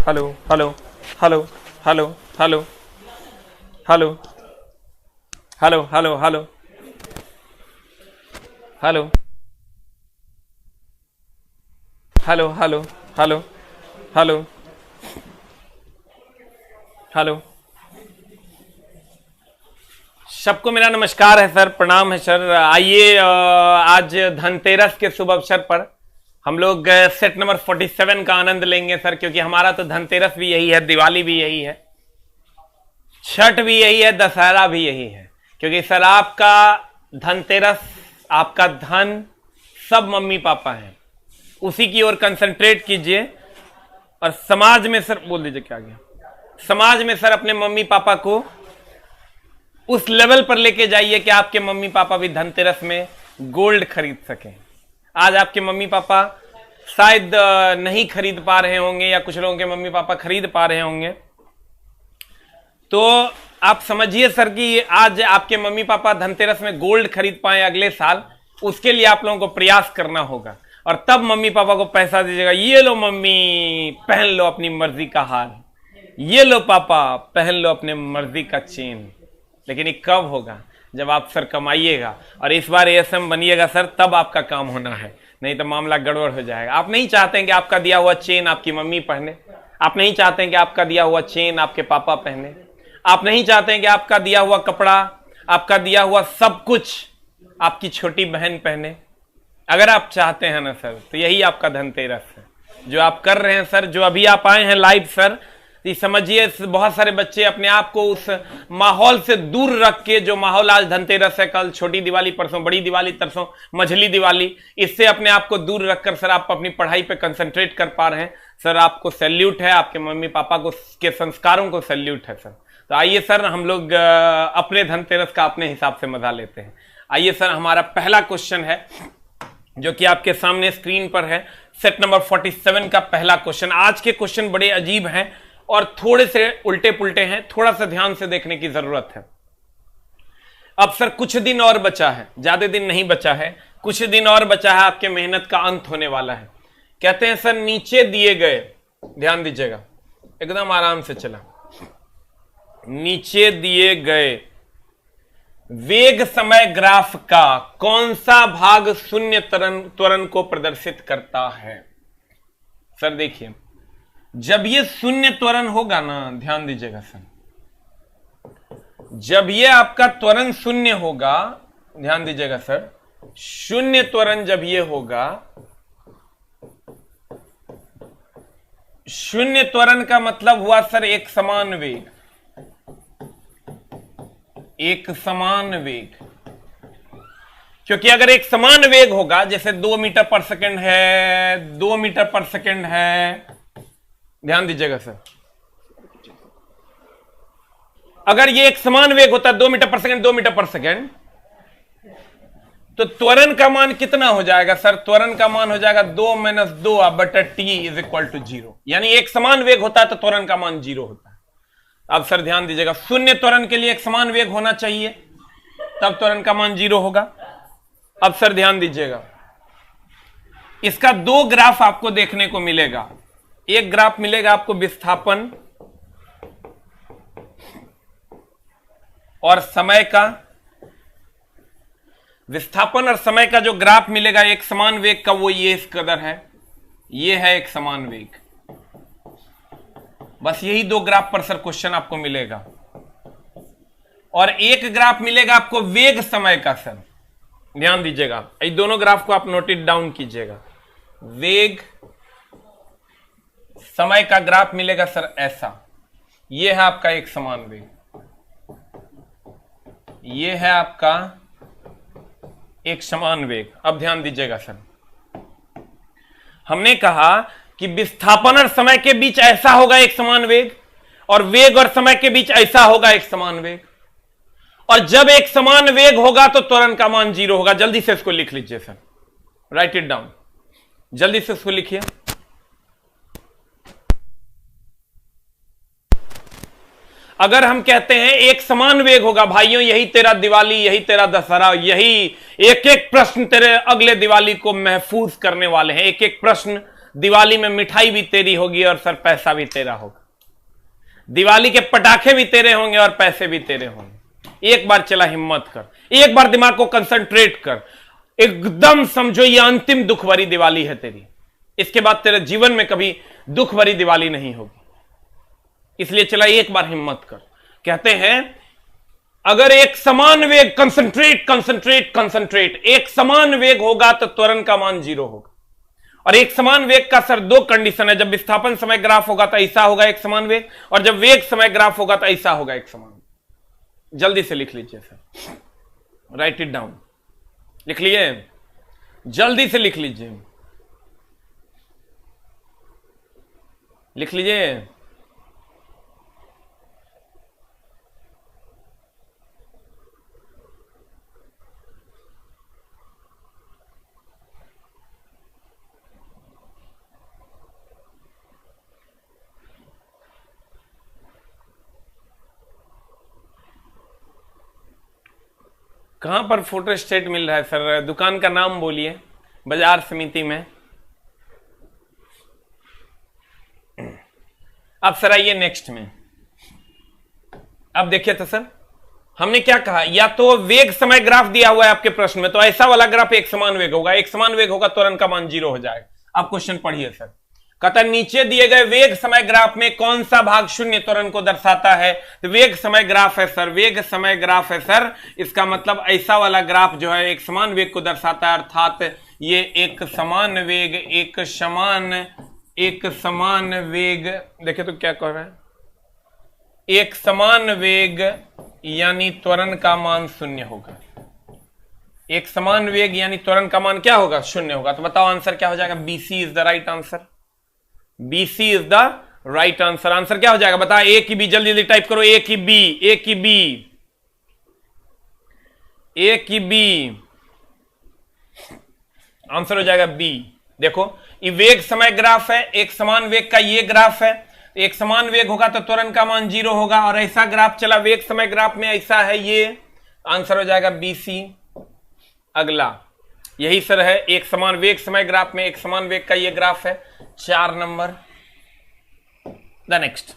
Hello hello hello hello hello hello hello hello hello hello hello hello hello hello hello. सबको मेरा नमस्कार है sir, प्रणाम है सर। आइए आज धनतेरस के शुभ अवसर पर हम लोग सेट नंबर 47 का आनंद लेंगे सर, क्योंकि हमारा तो धनतेरस भी यही है, दिवाली भी यही है, छठ भी यही है, दशहरा भी यही है। क्योंकि सर आपका धनतेरस, आपका धन सब मम्मी पापा हैं, उसी की ओर कंसंट्रेट कीजिए। और समाज में सर बोल दीजिए क्या गया, समाज में सर अपने मम्मी पापा को उस लेवल पर लेके जाइए कि आपके मम्मी पापा भी धनतेरस में गोल्ड खरीद सकें। आज आपके मम्मी पापा शायद नहीं खरीद पा रहे होंगे, या कुछ लोगों के मम्मी पापा खरीद पा रहे होंगे, तो आप समझिए सर कि आज आपके मम्मी पापा धनतेरस में गोल्ड खरीद पाए अगले साल, उसके लिए आप लोगों को प्रयास करना होगा। और तब मम्मी पापा को पैसा दीजिएगा, ये लो मम्मी पहन लो अपनी मर्जी का हार, ये लो पापा पहन लो अपने मर्जी का चेन। लेकिन ये कब होगा? जब आप सर कमाइएगा और इस बार एएसएम बनिएगा सर, तब आपका काम होना है, नहीं तो मामला गड़बड़ हो जाएगा। आप नहीं चाहते हैं कि आपका दिया हुआ चेन आपकी मम्मी पहने, आप नहीं चाहते हैं कि आपका दिया हुआ चेन आपके पापा पहने, आप नहीं चाहते हैं कि आपका दिया हुआ कपड़ा, आपका दिया हुआ सब कुछ आपकी छोटी बहन पहने। अगर आप चाहते हैं ना सर, तो यही आपका धनतेरस है जो आप कर रहे हैं सर। जो अभी आप आए हैं लाइव सर, ये समझिए बहुत सारे बच्चे अपने आप को उस माहौल से दूर रख के, जो माहौल आज धनतेरस है, कल छोटी दिवाली, परसों बड़ी दिवाली, तरसों मझली दिवाली, इससे अपने आप को दूर रखकर सर आप अपनी पढ़ाई पे कंसंट्रेट कर पा रहे हैं सर। आपको सैल्यूट है, आपके मम्मी पापा को के संस्कारों को सैल्यूट है सर। तो आइए सर हम लोग अपने धनतेरस का अपने हिसाब से मजा लेते हैं। आइए सर, हमारा पहला क्वेश्चन है जो कि आपके सामने स्क्रीन पर है, सेट नंबर 47 का पहला क्वेश्चन। आज के क्वेश्चन बड़े अजीब हैं और थोड़े से उल्टे पुल्टे हैं, थोड़ा सा ध्यान से देखने की जरूरत है। अब सर कुछ दिन और बचा है, ज्यादा दिन नहीं बचा है, कुछ दिन और बचा है, आपके मेहनत का अंत होने वाला है। कहते हैं सर नीचे दिए गए, ध्यान दीजिएगा, एकदम आराम से चला, नीचे दिए गए वेग समय ग्राफ का कौन सा भाग शून्य त्वरण को प्रदर्शित करता है? सर देखिए, जब ये शून्य त्वरण होगा ना, ध्यान दीजिएगा सर, जब ये आपका त्वरण शून्य होगा, ध्यान दीजिएगा सर, शून्य त्वरण जब ये होगा, शून्य त्वरण का मतलब हुआ सर एक समान वेग, एक समान वेग। क्योंकि अगर एक समान वेग होगा, जैसे 2 मीटर पर सेकंड है, 2 मीटर पर सेकंड है, ध्यान दीजिएगा सर, अगर ये एक समान वेग होता है 2 मीटर पर सेकंड, 2 मीटर पर सेकंड, तो त्वरण का मान कितना हो जाएगा सर? त्वरण का मान हो जाएगा 2 - 2 बटा t = 0। यानी एक समान वेग होता है तो त्वरण का मान 0 होता है। अब सर ध्यान दीजिएगा, शून्य त्वरण के लिए एक समान वेग होना चाहिए, तब त्वरण का मान 0 होगा। अब सर ध्यान दीजिएगा, इसका 2 ग्राफ आपको देखने को मिलेगा। एक ग्राफ मिलेगा आपको विस्थापन और समय का, विस्थापन और समय का जो ग्राफ मिलेगा एक समान वेग का, वो ये इस कदर है, ये है एक समान वेग। बस यही 2 ग्राफ पर सर क्वेश्चन आपको मिलेगा। और एक ग्राफ मिलेगा आपको वेग समय का सर, ध्यान दीजिएगा, ये दोनों ग्राफ को आप नोटेड डाउन कीजिएगा। वेग समय का ग्राफ मिलेगा सर ऐसा, ये है आपका एक समान वेग, ये है आपका एक समान वेग। अब ध्यान दीजिएगा सर, हमने कहा कि विस्थापन और समय के बीच ऐसा होगा एक समान वेग, और वेग और समय के बीच ऐसा होगा एक समान वेग। और जब एक समान वेग होगा तो त्वरण का मान 0 होगा। जल्दी से इसको लिख लीजिए सर, राइट इट डाउन, जल्दी से इसको लिखिए। अगर हम कहते हैं एक समान वेग होगा, भाइयों यही तेरा दिवाली, यही तेरा दशहरा, यही एक एक प्रश्न तेरे अगले दिवाली को महफूज करने वाले हैं, एक एक प्रश्न दिवाली में मिठाई भी तेरी होगी और सर पैसा भी तेरा होगा। दिवाली के पटाखे भी तेरे होंगे और पैसे भी तेरे होंगे। एक बार चला हिम्मत कर, एक बार दिमाग को कंसंट्रेट कर, एकदम समझो ये अंतिम दुख भरी दिवाली है तेरी। इसके बाद तेरे जीवन में कभी दुख भरी दिवाली नहीं होगी। इसलिए चला एक बार हिम्मत कर। कहते हैं अगर एक समान वेग, कंसंट्रेट कंसंट्रेट कंसंट्रेट, एक समान वेग होगा तो त्वरण का मान 0 होगा। और एक समान वेग का सर 2 कंडीशन है, जब विस्थापन समय ग्राफ होगा तो ऐसा होगा एक समान वेग, और जब वेग समय ग्राफ होगा तो ऐसा होगा एक समान। जल्दी से लिख लीजिए सर, राइट इट डाउन, लिख लिए, जल्दी से लिख लीजिए, लिख लीजिए। कहां पर फोटो स्टेट मिल रहा है सर? दुकान का नाम बोलिए, बाजार समिति में। अब सर आइए नेक्स्ट में। अब देखिए तो सर हमने क्या कहा, या तो वेग समय ग्राफ दिया हुआ है आपके प्रश्न में, तो ऐसा वाला ग्राफ एक समान वेग होगा, एक समान वेग होगा त्वरण का मान 0 हो जाएगा। आप क्वेश्चन पढ़िए सर। कहता नीचे दिए गए वेग समय ग्राफ में कौन सा भाग शून्य त्वरण को दर्शाता है? तो वेग समय ग्राफ है सर, वेग समय ग्राफ है सर। इसका मतलब ऐसा वाला ग्राफ जो है एक समान वेग को दर्शाता है, अर्थात ये एक समान वेग, एक समान वेग, देखिए तो क्या कह रहा है, एक समान वेग यानी त्वरण का मान 0 होगा। एक समान वेग यानी त्वरण का मान क्या होगा? 0 होगा। तो बताओ आंसर क्या हो जाएगा? BC is the right answer. BC is the right answer. Answer क्या हो जाएगा बता? ए की बी, जल्दी जल्दी टाइप करो, ए की बी, ए की बी, ए की बी। आंसर हो जाएगा बी। देखो ये वेग समय ग्राफ है, एक समान वेग का ये ग्राफ है, एक समान वेग होगा तो त्वरण का मान 0 होगा, और ऐसा ग्राफ चला वेग समय ग्राफ में ऐसा है ये, आंसर हो जाएगा BC। अगला यही सर है, एक समान वेग समय ग्राफ में एक समान वेग का ये ग्राफ है, 4 नंबर। द नेक्स्ट,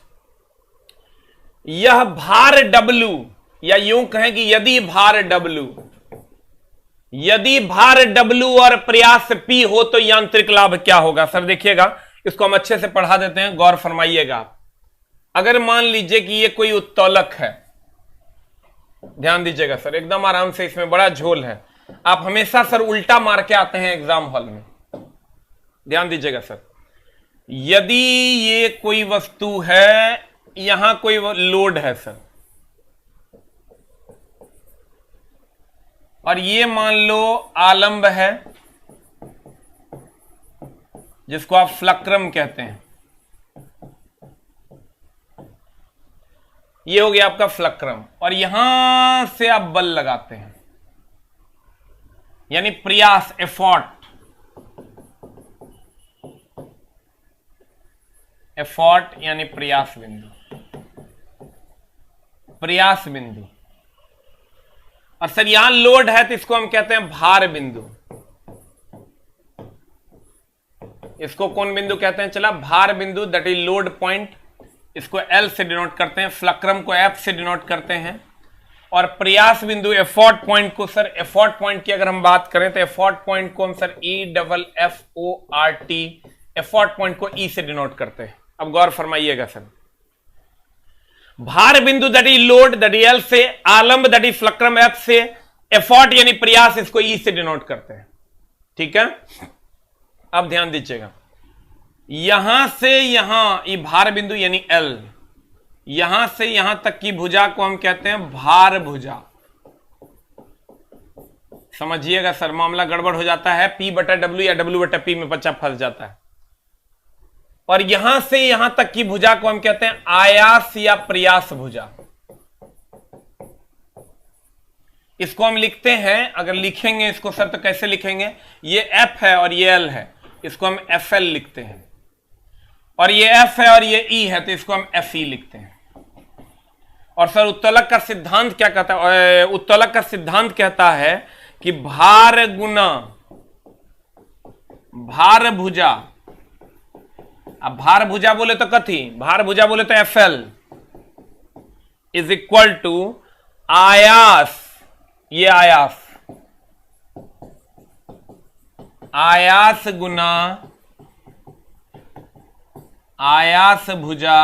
यह भार W, या यूं कहें कि यदि भार W और प्रयास P हो तो यांत्रिक लाभ क्या होगा? सर देखिएगा, इसको हम अच्छे से पढ़ा देते हैं, गौर फरमाइएगा। अगर मान लीजिए कि ये कोई उत्तोलक है, ध्यान दीजिएगा सर, एकदम आराम से, इसमें बड़ा झोल है। आप हमेशा सर उल्टा मार के आते हैं एग्जाम हॉल में, ध्यान दीजिएगा सर। यदि ये कोई वस्तु है, यहां कोई लोड है सर, और ये मान लो आलंब है, जिसको आप फ्लक्रम कहते हैं, ये हो गया आपका फ्लक्रम, और यहां से आप बल लगाते हैं, यानी प्रयास, एफर्ट यानी प्रयास बिंदु। और सर यहां लोड है तो इसको हम कहते हैं भार बिंदु। इसको कौन बिंदु कहते हैं? चला भार बिंदु, दैट इज लोड पॉइंट। इसको L से डिनोट करते हैं, फ्लक्रम को F से डिनोट करते हैं, और प्रयास बिंदु एफर्ट पॉइंट को सर, एफर्ट पॉइंट की अगर हम बात करें तो एफर्ट पॉइंट को हम सर EFFORT, एफर्ट पॉइंट को E से डिनोट करते हैं। अब गौर फरमाइएगा सर, भार बिंदु that is load, that is L से, आलंब दैट इज फ्लक्रम F से, एफर्ट यानी प्रयास इसको E से डिनोट करते हैं, ठीक है। अब ध्यान दीजिएगा, यहां से यहां ये भार बिंदु यानी L, यहां से यहां तक की भुजा को हम कहते हैं भार भुजा। समझिएगा सर, मामला गड़बड़ हो जाता है, P/W या W/P में बच्चा फंस जाता है। और यहां से यहां तक की भुजा को हम कहते हैं आयास या प्रयास भुजा। इसको हम लिखते हैं, अगर लिखेंगे इसको सर तो कैसे लिखेंगे? ये F है और ये L है, इसको हम FL लिखते हैं, और ये F है और ये E है तो इसको हम FE लिखते हैं। और सर उत्तोलक का सिद्धांत क्या कहता है? उत्तोलक का सिद्धांत कहता है कि भार गुना भार भुजा अब भार भुजा बोले तो कथी, भार भुजा बोले तो FL इज इक्वल टू आयास, ये आयास, आयास गुना आयास भुजा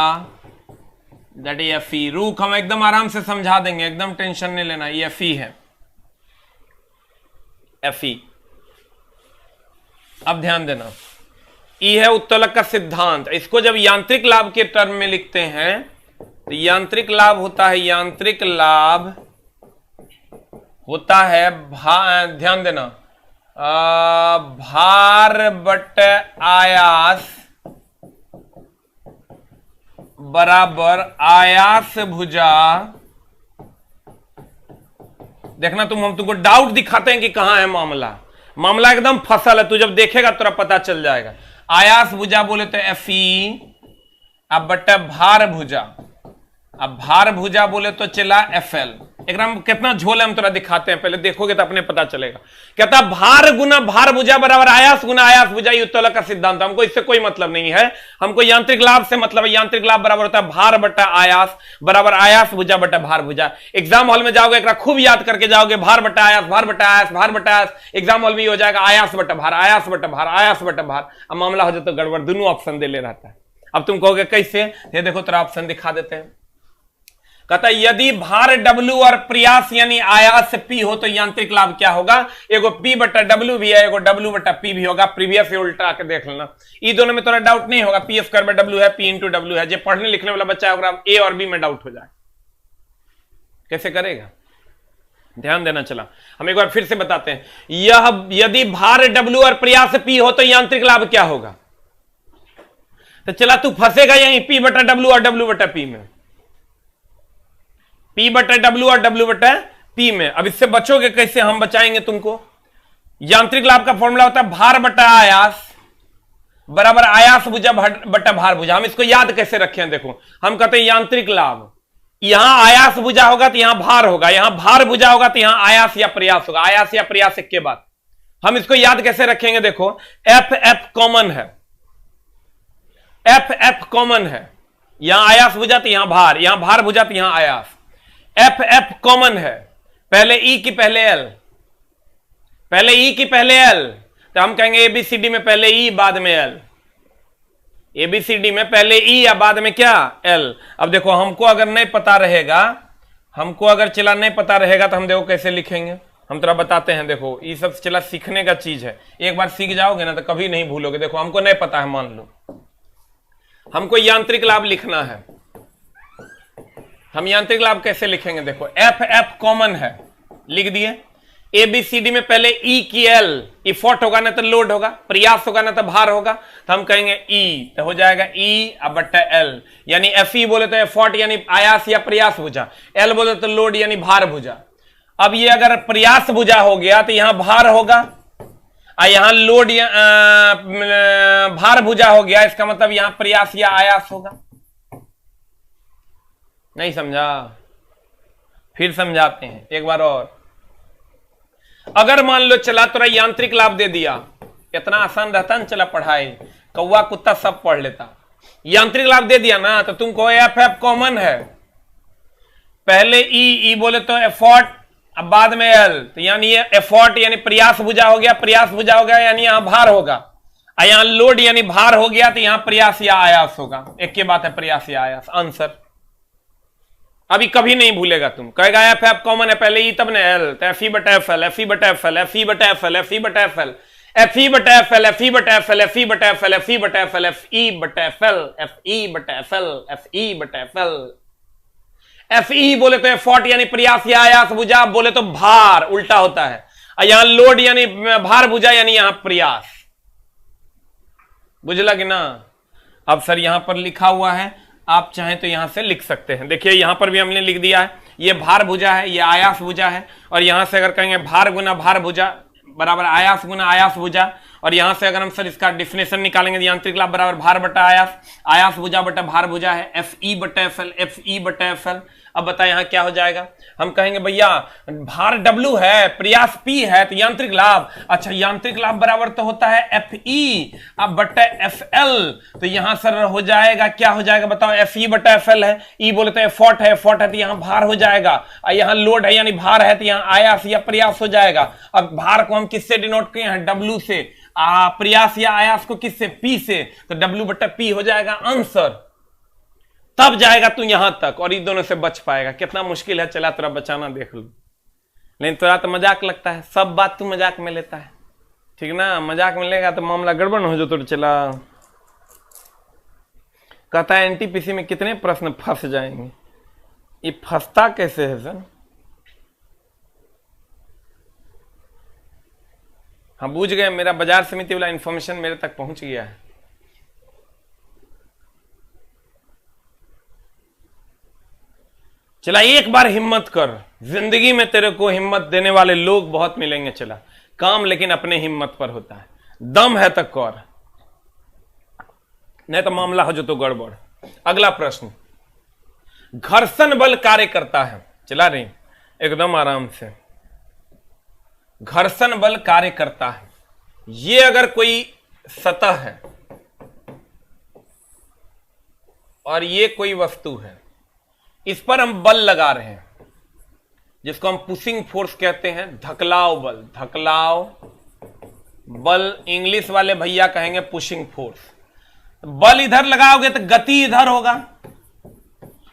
दैट इज FE। रूख हम एकदम आराम से समझा देंगे, एकदम टेंशन नहीं लेना, ये FE है, FE। अब ध्यान देना, E है उत्तोलक का सिद्धांत। इसको जब यांत्रिक लाभ के टर्म में लिखते हैं तो यांत्रिक लाभ होता है, यांत्रिक लाभ होता है ध्यान देना, भार बट आयास बराबर आयास भुजा। देखना हम तुमको डाउट दिखाते हैं कि कहां है मामला, मामला एकदम फसल है, तू जब देखेगा तुरा पता चल जाएगा। आयास भुजा बोले तो FE, अब बट्टा भार भुजा, अब भार भुजा बोले तो चला FL। एकदम कितना झोल है हम तुरा दिखाते हैं, पहले देखोगे तो अपने पता चलेगा। कहता भार गुना भार भुजा बराबर आयास गुना आयास भुजा, ये उत्तोलक का सिद्धांत। हमको इससे कोई मतलब नहीं है, हमको यांत्रिक लाभ से मतलब है। यांत्रिक लाभ बराबर होता है भार बट्टा आयास बराबर आयास भुजा बट्टा भार भुजा। एग्जाम हॉल में जाओगे एक खूब याद करके जाओगे, भार बट्टा आयास, भार बट्टा आयास, भार बट्टा आयास। एग्जाम हॉल में हो जाएगा आयास बट्टा भार, आयास बट्टा भार, आयास बट्टा भार। अब मामला हो जाए तो गड़बड़, दोनों ऑप्शन दे ले रहता है। अब तुम कहोगे कैसे, ये देखो तेरा ऑप्शन दिखा देते हैं। कहता यदि भार W और प्रयास यानी आयास P हो तो यांत्रिक लाभ क्या होगा। एगो P बटा W भी है, एगो W बटा P भी होगा। प्रीवियस से उल्टा के देख लेना, ये दोनों में थोड़ा डाउट नहीं होगा। P स्क्वायर में W है, P इंटू W है। जो पढ़ने लिखने वाला बच्चा है A और B में डाउट हो जाए, कैसे करेगा, ध्यान देना। चला हम एक बार फिर से बताते हैं, यह यदि भार W और प्रयास P हो तो यांत्रिक लाभ क्या होगा। तो चला तू फंसेगा यहीं P बटा W और W बटा P में, P बटा W और W बटा P में। अब इससे बचोगे कैसे, हम बचाएंगे तुमको। यांत्रिक लाभ का फॉर्मूला होता है भार बटा आयास बराबर आयास भुजा बटा भार भुजा। हम इसको याद कैसे रखें, देखो हम कहते हैं यांत्रिक लाभ, यहां आयास भुजा होगा तो यहां भार होगा, यहां भार भुजा होगा तो यहां आयास या प्रयास होगा। आयास या प्रयास एक के बाद हम इसको याद कैसे रखेंगे, देखो F कॉमन है, F कॉमन है। यहां आयास भुजा तो यहां भार भुजा तो यहां आयास। F कॉमन है, पहले E की पहले L, पहले E की पहले L, तो हम कहेंगे ABCD में पहले E बाद में L, ABCD में पहले E या बाद में क्या L। अब देखो हमको अगर नहीं पता रहेगा, हमको अगर चला नहीं पता रहेगा तो हम देखो कैसे लिखेंगे, हम थोड़ा बताते हैं। देखो ये सब चला सीखने का चीज है, एक बार सीख जाओगे ना तो कभी नहीं भूलोगे। देखो हमको नहीं पता है, मान लो हमको यांत्रिक लाभ लिखना है, हम यांत्रिक लाभ कैसे लिखेंगे। देखो F कॉमन है, लिख दिए। ABCD में पहले E की L, इफोर्ट होगा ना तो लोड होगा, प्रयास होगा ना तो भार होगा, तो हम कहेंगे E, तो हो जाएगा E अब बट्टा L। यानी FE बोले तो एफोर्ट यानी आयास या प्रयास भुजा, L बोले तो लोड यानी भार भुजा। अब ये अगर प्रयास भुजा हो गया तो यहां भार होगा, और यहां लोड भार भुजा हो गया, इसका मतलब यहां प्रयास या आयास होगा। नहीं समझा, फिर समझाते हैं एक बार और। अगर मान लो चला तोरा यांत्रिक लाभ दे दिया, इतना आसान रहता ना चला पढ़ाई, कौवा कुत्ता सब पढ़ लेता। यांत्रिक लाभ दे दिया ना तो तुमको F कॉमन है, पहले E बोले तो एफोर्ट, अब बाद में L, तो यानी ये एफोर्ट यानी प्रयास भुजा हो गया, प्रयास भुजा हो गया यानी यहां भार होगा, और यहां लोड यानी भार हो गया तो यहां प्रयास या आयास होगा। एक की बात है, प्रयास या आयास। आंसर अभी कभी नहीं भूलेगा तुम, कहेगा F कॉमन है, पहले E तब ने L, तो FE बटा FL, FE बटा FL, FE बटा FL, FE बटा FL, FE बटा FL, FE बटा FL, FE बटा FL, FE बटा FL, FE बटा FL, FE बटा FL, FE बटा FL। FE बोले तो एफोर्ट यानी प्रयास या आयास भुजा, बोले तो भार, उल्टा होता है। और यहां लोड यानी भार भुजा यानी यहां प्रयास। बुझला कि ना। अब सर यहां पर लिखा हुआ है, आप चाहें तो यहां से लिख सकते हैं। देखिए यहां पर भी हमने लिख दिया है, ये भार भुजा है, ये आयास भुजा है, और यहां से अगर कहेंगे भार गुना भार भुजा बराबर आयास गुना आयास भुजा, और यहां से अगर हम सर इसका डिफिनेशन निकालेंगे तो यांत्रिक लाभ बराबर भार बटा आयास, आयास भुजा बटा भार भुजा है, FE बटा FL, FE बटा FL। अब बता यहां क्या हो जाएगा। हम कहेंगे भैया भार W है, प्रयास P है, तो यांत्रिक लाभ, अच्छा यांत्रिक लाभ बराबर तो होता है FE अब बटा FL, तो यहां सर हो जाएगा, क्या हो जाएगा बताओ, FE बटा FL है, E बोले तो एफर्ट है, एफर्ट है तो यहां भार हो जाएगा, और यहां लोड है यानी भार है तो यहां आयास या प्रयास हो जाएगा। अब भार को हम किससे डिनोट किए हैं, W से, प्रयास या आयास को किससे, P से, तो W बटा P हो जाएगा आंसर। तब जाएगा तू यहां तक और इन दोनों से बच पाएगा। कितना मुश्किल है, चला तेरा बचाना देख लो, लेकिन तेरा तो मजाक लगता है, सब बात तू मजाक में लेता है, ठीक ना, मजाक में लेगा तो मामला गड़बड़ हो जो तो चला। कहता है एनटीपीसी में कितने प्रश्न फंस जाएंगे, ये फंसता कैसे है सर। हम बूझ गए, मेरा बाजार समिति वाला इंफॉर्मेशन मेरे तक पहुंच गया है। चला एक बार हिम्मत कर, जिंदगी में तेरे को हिम्मत देने वाले लोग बहुत मिलेंगे। चला काम लेकिन अपने हिम्मत पर होता है, दम है तो कर, नहीं तो मामला हो जो तो गड़बड़। अगला प्रश्न, घर्षण बल कार्य करता है, चला रही एकदम आराम से, घर्षण बल कार्य करता है। ये अगर कोई सतह है और ये कोई वस्तु है, इस पर हम बल लगा रहे हैं जिसको हम पुशिंग फोर्स कहते हैं, धकलाव बल, धकलाव बल, इंग्लिश वाले भैया कहेंगे पुशिंग फोर्स। बल इधर लगाओगे तो गति इधर होगा,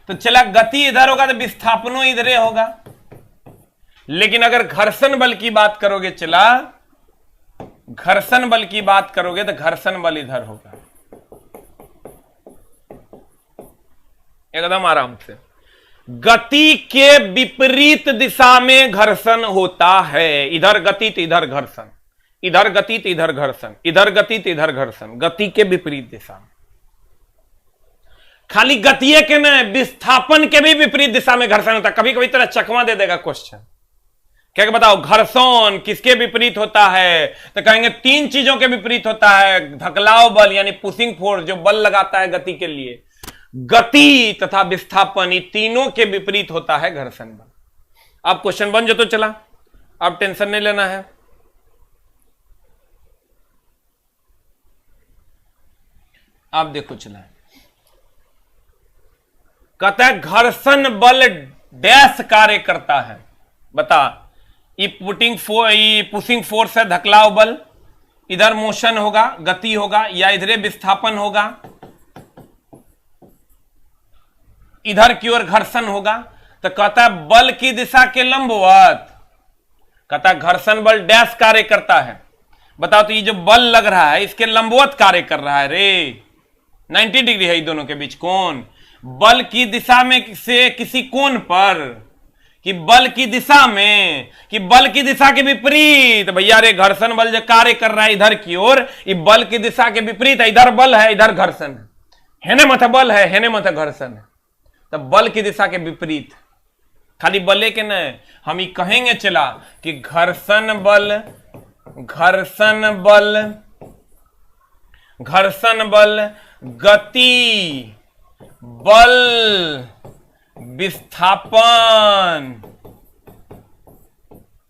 तो चला गति इधर होगा तो विस्थापनों इधरे होगा। लेकिन अगर घर्षण बल की बात करोगे, चला घर्षण बल की बात करोगे तो घर्षण बल इधर होगा, एकदम आराम से। गति के विपरीत दिशा में घर्षण होता है, इधर गति तो इधर घर्षण, इधर गति तो इधर घर्षण, इधर गति तो इधर घर्षण, गति के विपरीत दिशा में। खाली गति के न, विस्थापन के भी विपरीत दिशा में घर्षण होता है। कभी कभी तरह चकमा दे देगा क्वेश्चन, क्या बताओ घर्षण किसके विपरीत होता है, तो कहेंगे तीन चीजों के विपरीत होता है, धकलाव बल यानी पुशिंग फोर्स जो बल लगाता है गति के लिए, गति तथा विस्थापन, ये तीनों के विपरीत होता है घर्षण बल। अब क्वेश्चन बन जो तो चला, अब टेंशन नहीं लेना है। अब देखो चला, कहता है घर्षण बल डैश कार्य करता है, बता। ये पुशिंग फोर्स है, धकलाव बल, इधर मोशन होगा, गति होगा, या इधर विस्थापन होगा, इधर की ओर घर्षण होगा। तो कहता है बल की दिशा के लंबवत, कहता है घर्षण बल डैश कार्य करता है। बताओ तो ये जो बल लग रहा है इसके लंबवत कार्य कर रहा है रे, 90 डिग्री है ये दोनों के बीच कोण। बल की दिशा में से किसी कोण पर, कि बल की दिशा में, कि बल की दिशा के विपरीत, भैया रे घर्षण बल जो कार्य कर रहा है इधर की ओर, ये बल की दिशा के विपरीत है, इधर बल है इधर घर्षण है, हेने मत बल है हेने मत घर्षण है, तो बल की दिशा के विपरीत। खाली बले के न, हम ये कहेंगे चला कि घर्षण बल, घर्षण बल, घर्षण बल गति बल विस्थापन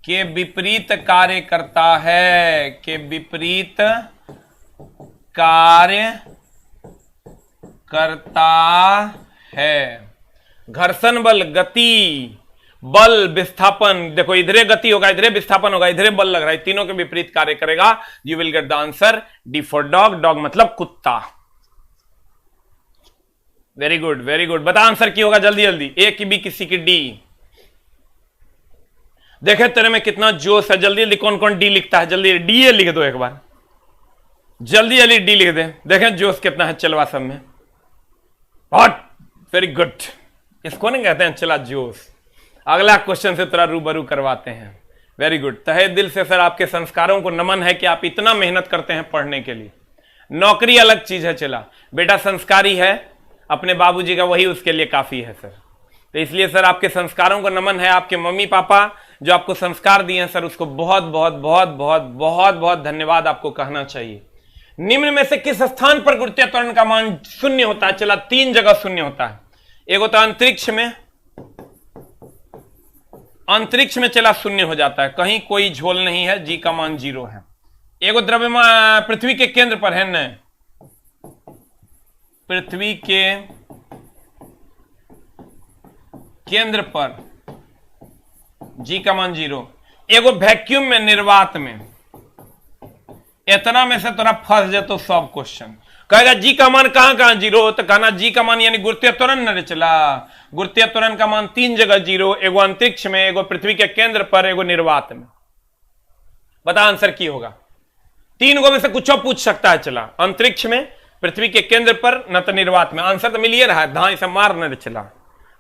के विपरीत कार्य करता है, के विपरीत कार्य करता है। घर्षण बल गति बल विस्थापन, देखो इधरे गति होगा इधरे विस्थापन होगा, इधरे बल लग रहा है, तीनों के विपरीत कार्य करेगा। You will get the answer D for dog, dog मतलब कुत्ता। Very good very good. बता आंसर की होगा जल्दी जल्दी, ए की बी किसी की डी। देखे तेरे में कितना जोश है, जल्दी जल्दी कौन कौन डी लिखता है, जल्दी डी ए लिख दो एक बार, जल्दी जल्दी डी लिख दे, देखें जोश कितना है चलवा सब में। बहुत वेरी गुड, इसको नहीं कहते हैं चला जोश। अगला क्वेश्चन से तेरा रूबरू करवाते हैं। वेरी गुड, तहे दिल से सर आपके संस्कारों को नमन है कि आप इतना मेहनत करते हैं पढ़ने के लिए। नौकरी अलग चीज है, चला बेटा संस्कारी है अपने बाबूजी का, वही उसके लिए काफी है सर। तो इसलिए सर आपके संस्कारों को नमन है, आपके मम्मी पापा जो आपको संस्कार दिए हैं सर, उसको बहुत बहुत बहुत बहुत बहुत बहुत धन्यवाद आपको कहना चाहिए। निम्न में से किस स्थान पर गुरुत्वीय त्वरण का मान शून्य होता है? चला 3 जगह शून्य होता है। एक होता है अंतरिक्ष में, अंतरिक्ष में चला शून्य हो जाता है, कहीं कोई झोल नहीं है, जी का मान 0 है। एगो द्रव्यमान पृथ्वी के केंद्र पर है न, पृथ्वी के केंद्र पर जी का मान 0। एगो वैक्यूम में, निर्वात में, इतना में से तोरा फंस जाए तो सब क्वेश्चन कहेगा जी का मान कहां कहां 0, तो कहना जी का मान यानी गुरुत्वीय त्वरण न चला, गुरुत्वीय त्वरण का मान 3 जगह 0, एगो अंतरिक्ष में, एगो पृथ्वी के केंद्र पर, एगो निर्वात में। बता आंसर की होगा? 3 गो में से कुछ पूछ सकता है। चला अंतरिक्ष में, पृथ्वी के केंद्र पर, न तो निर्वात में। आंसर तो मिलिए रहा है, धाई से मार न चला,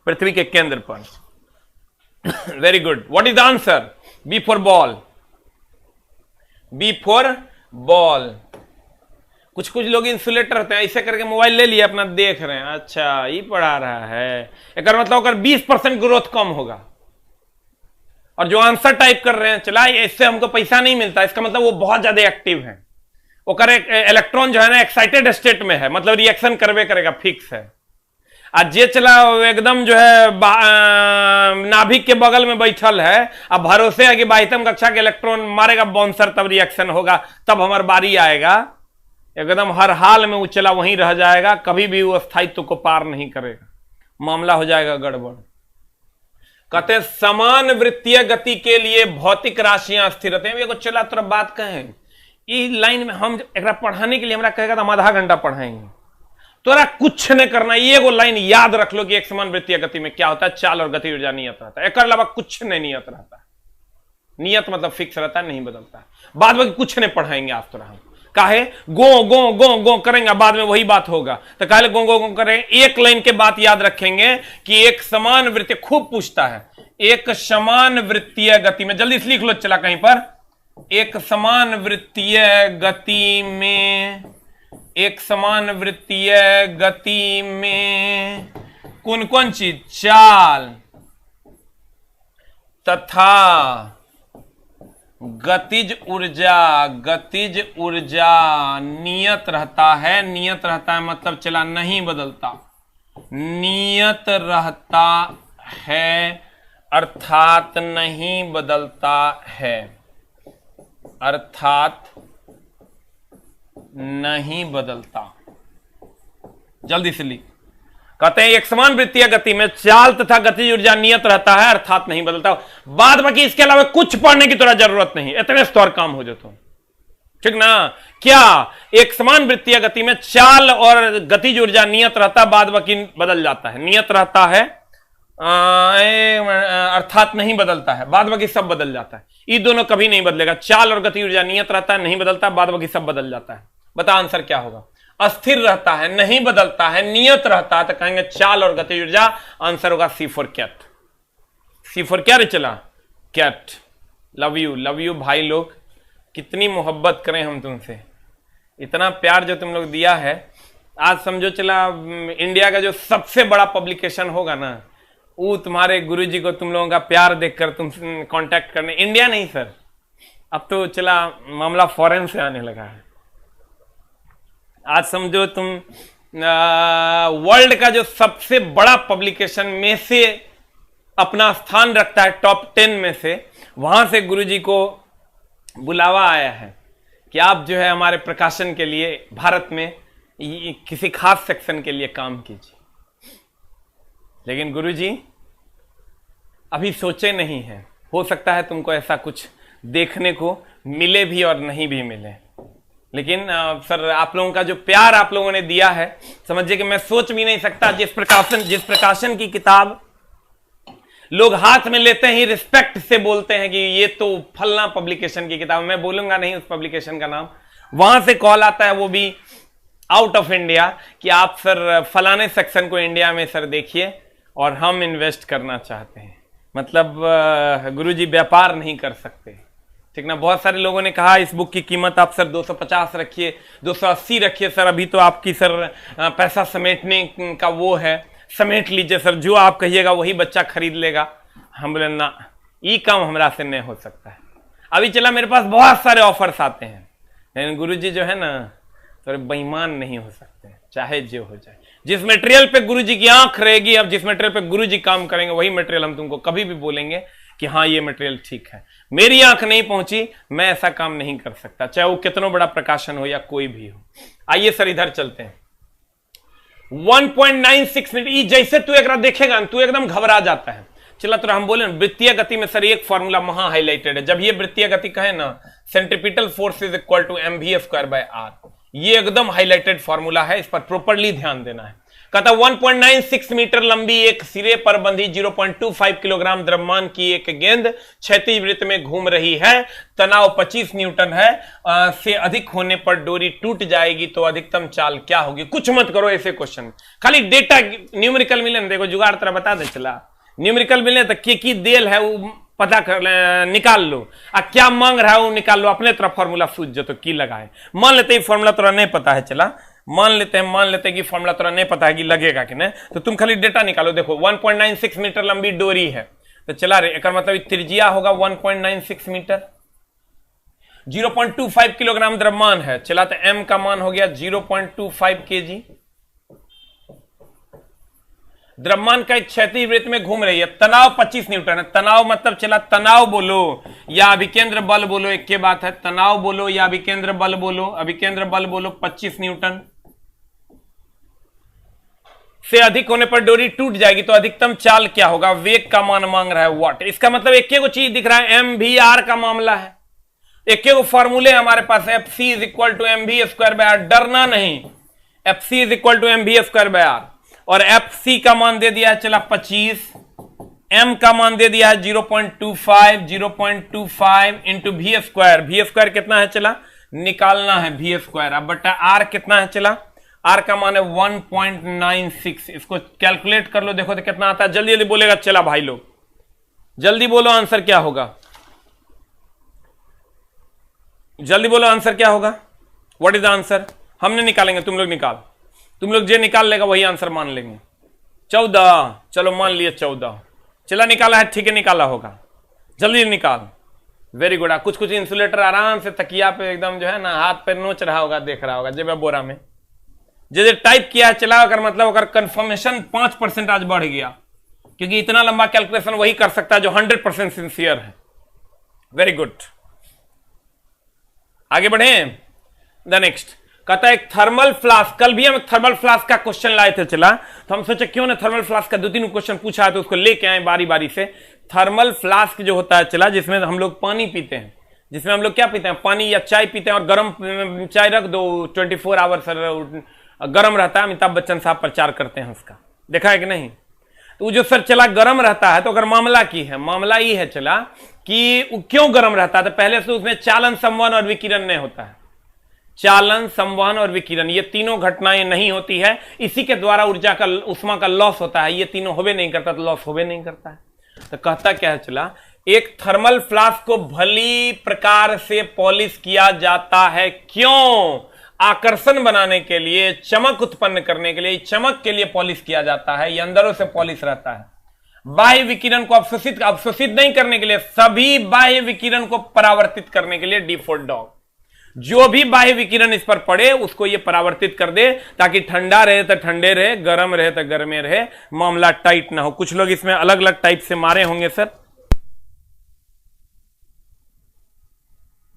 पृथ्वी के केंद्र पर। Very good. What is the answer? B for ball, B for ball. कुछ कुछ लोग इंसुलेटर होते हैं, ऐसे करके मोबाइल ले लिए अपना देख रहे हैं, अच्छा ये पढ़ा रहा है, एक मतलब अगर 20% ग्रोथ कम होगा। और जो आंसर टाइप कर रहे हैं, चला इससे हमको पैसा नहीं मिलता, इसका मतलब वो बहुत ज्यादा एक्टिव है, वो करे इलेक्ट्रॉन जो है ना एक्साइटेड स्टेट में है, मतलब रिएक्शन करवे करेगा, फिक्स है। आज ये चला एकदम जो है नाभिक के बगल में बैठल है, अब भरोसे है कि 22वीं कक्षा के इलेक्ट्रॉन मारेगा बाउंसर, तब रिएक्शन होगा, तब हमारी बारी आएगा। एकदम हर हाल में वो चला वहीं रह जाएगा, कभी भी वो स्थायित्व को पार नहीं करेगा, मामला हो जाएगा गड़बड़। कहते समान वृत्तीय गति के लिए भौतिक राशियां स्थिर रहते हैं। ये चला तोरा बात कहें, इस लाइन में हम एक पढ़ाने के लिए हमरा कहेगा तो हम आधा घंटा पढ़ाएंगे, तोरा कुछ नहीं करना। ये वो लाइन याद रख लो कि एक समान वृत्तीय गति में क्या होता है, चाल और गति ऊर्जा नियत रहता है, एक अलावा कुछ नहीं नियत रहता है। नियत मतलब फिक्स रहता है, नहीं बदलता है। बाद में कुछ नहीं पढ़ाएंगे आज तोरा हम, काहे गो गो गो गो करेंगे, बाद में वही बात होगा, तो काहे गो गो गो करेंगे। एक लाइन के बात याद रखेंगे कि एक समान वृत्तीय, खूब पूछता है, एक समान वृत्तीय गति में, जल्दी से लिख लो चला कहीं पर, एक समान वृत्तीय गति में, एक समान वृत्तीय गति में कौन कौन चीज, चाल तथा गतिज ऊर्जा, गतिज ऊर्जा नियत रहता है। नियत रहता है मतलब चला नहीं बदलता, नियत रहता है अर्थात नहीं बदलता है, अर्थात नहीं बदलता। जल्दी से लिख। कहते हैं एक समान वृत्तीय गति में चाल तथा गतिज ऊर्जा नियत रहता है अर्थात नहीं बदलता। बाद बाकी इसके अलावा कुछ पढ़ने की थोड़ा जरूरत नहीं, इतने स्तर काम हो जाता, ठीक ना। क्या एक समान वृत्तीय गति में चाल और गतिज ऊर्जा नियत रहता, बाद बाकी बदल जाता है, नियत रहता है अर्थात नहीं बदलता है, बाद बाकी सब बदल जाता है। ये दोनों कभी नहीं बदलेगा, चाल और गति ऊर्जा नियत रहता है, नहीं बदलता, बाद बाकी सब बदल जाता है। बता आंसर क्या होगा? अस्थिर रहता है, नहीं बदलता है, नियत रहता है, तो कहेंगे चाल और गति ऊर्जा। आंसर होगा सी फॉर कैट। सी फॉर क्या रे चला? कैट। लव यू भाई लोग, कितनी मोहब्बत करें हम तुमसे, इतना प्यार जो तुम लोग दिया है। आज समझो चला इंडिया का जो सबसे बड़ा पब्लिकेशन होगा ना, वो तुम्हारे गुरुजी को तुम लोगों का प्यार देखकर तुम कांटेक्ट करने, इंडिया नहीं सर, अब तो चला मामला फॉरेन से आने लगा है। आज समझो तुम वर्ल्ड का जो सबसे बड़ा पब्लिकेशन में से अपना स्थान रखता है, टॉप 10 में से, वहां से गुरुजी को बुलावा आया है कि आप जो है हमारे प्रकाशन के लिए भारत में किसी खास सेक्शन के लिए काम कीजिए। लेकिन गुरुजी अभी सोचे नहीं है, हो सकता है तुमको ऐसा कुछ देखने को मिले भी और नहीं भी मिले। लेकिन सर आप लोगों का जो प्यार आप लोगों ने दिया है, समझिए कि मैं सोच भी नहीं सकता। जिस प्रकाशन की किताब लोग हाथ में लेते ही रिस्पेक्ट से बोलते हैं कि ये तो फलना पब्लिकेशन की किताब, मैं बोलूंगा नहीं उस पब्लिकेशन का नाम, वहां से कॉल आता है, वो भी आउट ऑफ इंडिया, कि आप सर फलाने सेक्शन को इंडिया में सर देखिए और हम इन्वेस्ट करना चाहते हैं। मतलब गुरुजी व्यापार नहीं कर सकते, ठीक ना। बहुत सारे लोगों ने कहा इस बुक की कीमत आप सर 250 रखिए, 280 रखिए सर, अभी तो आपकी सर पैसा समेटने का वो है, समेट लीजिए सर, जो आप कहिएगा वही बच्चा खरीद लेगा। हम बोले ना, ये काम हमरा से नहीं हो सकता है। अभी चला मेरे पास बहुत सारे ऑफर्स आते हैं, लेकिन गुरुजी जो है ना तो बेईमान नहीं हो सकते, चाहे जो हो जाए। जिस मटेरियल पे गुरुजी की आंख रहेगी, अब जिस मटेरियल पे गुरुजी काम करेंगे वही मटेरियल हम तुमको कभी भी बोलेंगे कि हाँ ये मटेरियल ठीक है। मेरी आंख नहीं पहुंची, मैं ऐसा काम नहीं कर सकता, चाहे वो कितना बड़ा प्रकाशन हो या कोई भी हो। आइए सर इधर चलते हैं। 1.96 मिनट जैसे तू एक देखेगा तू एकदम घबरा जाता है। चला तो हम बोले वृत्तीय गति में सर एक फॉर्मूला महा हाईलाइटेड है। जब ये वृत्तीय गति कहे ना, centripetal force is equal to mv²/r, ये एकदम हाईलाइटेड फॉर्मूला है, इस पर प्रॉपर्ली ध्यान देना है। कहता 1.96 मीटर लंबी एक सिरे पर बंधी 0.25 किलोग्राम द्रव्यमान की एक गेंद क्षैतिज वृत्त में घूम रही है, तनाव 25 न्यूटन है, से अधिक होने पर डोरी टूट जाएगी तो अधिकतम चाल क्या होगी। कुछ मत करो ऐसे क्वेश्चन, खाली डेटा न्यूमेरिकल मिले, देखो जुगाड़ तरह बता दे, चला न्यूमेरिकल मिले तो की देल है वो पता कर निकाल लो, क्या मांग रहा है वो निकाल लो, अपने तरफ फॉर्मूला सूझ जो तो की लगाए। मान लेते ही फॉर्मूला तोरा नहीं पता है, चला मान लेते हैं कि फॉर्मूला तोरा नहीं पता है कि लगेगा कि नहीं, तो तुम खाली डेटा निकालो। देखो 1.96 मीटर लंबी डोरी है, तो चला रे एक मतलब त्रिज्या होगा 1.96 मीटर, 0.25 किलोग्राम द्रव्यमान है, चला तो m का मान हो गया 0.25 kg। द्रव्यमान का एक क्षैतिज वृत्त में घूम रही है, तनाव 25 न्यूटन है। तनाव मतलब चला तनाव बोलो या अभिकेंद्र बल बोलो, एक के बात है, तनाव बोलो या अभिकेंद्र बल बोलो, अभिकेंद्र बल बोलो 25 न्यूटन से अधिक होने पर डोरी टूट जाएगी तो अधिकतम चाल क्या होगा। वेग का मान मांग रहा है वॉट, इसका मतलब एक को चीज दिख रहा है, mvr का मामला है, एक को फॉर्मूले हमारे पास fc is equal to mv²/r, डरना नहीं, fc is equal to mv²/r, और fc का मान दे दिया है चला 25, m का मान दे दिया है 0.25 इंटू v² कितना है चला निकालना है v², अब बटा r कितना है चला, r का मान है 1.96, इसको कैलकुलेट कर लो, देखो तो कितना आता है। जल्दी जल्दी बोलेगा चला भाई लोग, जल्दी बोलो आंसर क्या होगा, जल्दी बोलो आंसर क्या होगा, व्हाट इज द आंसर। हमने निकालेंगे, तुम लोग निकाल, तुम लोग जो निकाल लेगा वही आंसर मान लेंगे। 14, चलो मान लिए 14, चला निकाला है, ठीक है निकाला होगा, जल्दी निकाल, वेरी गुड। कुछ कुछ इंसुलेटर आराम से तकिया पे एकदम जो है ना हाथ पे नोच रहा होगा, देख रहा होगा जेब बोरा में, जैसे टाइप किया चला कर मतलब अगर कंफर्मेशन 5% आज बढ़ गया, क्योंकि इतना लंबा कैलकुलेशन वही कर सकता है जो 100% सिंसियर है। वेरी गुड, आगे बढ़े। द नेक्स्ट कहता है एक थर्मल फ्लास्क, कल भी हम थर्मल फ्लास्क का क्वेश्चन लाए थे चला, तो हम सोचे क्यों ना थर्मल फ्लास्क का 2-3 क्वेश्चन पूछा है तो उसको लेके आए बारी बारी से। थर्मल फ्लास्क जो होता है चला, जिसमें हम लोग पानी पीते हैं, जिसमें हम लोग क्या पीते हैं, पानी या चाय पीते हैं, और गर्म चाय रख दो 24 आवर्स गर्म रहता है। अमिताभ बच्चन साहब प्रचार करते हैं उसका, देखा है कि नहीं। तो जो सर चला गर्म रहता है, तो अगर मामला की है, मामला ये है चला कि क्यों गर्म रहता है, तो पहले से उसमें चालन, संवहन और विकिरण नहीं होता है। चालन, संवहन और विकिरण ये तीनों घटनाएं नहीं होती है, इसी के द्वारा ऊर्जा का, उष्मा का लॉस होता है। ये तीनों होवे नहीं करता तो लॉस होवे नहीं करता है। तो कहता क्या है चला, एक थर्मल फ्लास्क को भली प्रकार से पॉलिश किया जाता है, क्यों, आकर्षण बनाने के लिए, चमक उत्पन्न करने के लिए, चमक के लिए पॉलिश किया जाता है, ये अंदरों से पॉलिश रहता है। बाह्य विकिरण को अवशोषित नहीं करने के लिए, सभी बाह्य विकिरण को परावर्तित करने के लिए D4 डॉग, जो भी बाह्य विकिरण इस पर पड़े उसको ये परावर्तित कर दे, ताकि ठंडा रहे तो ठंडे रहे, गर्म रहे तो गर्मे रहे, मामला टाइट ना हो। कुछ लोग इसमें अलग अलग टाइप से मारे होंगे सर,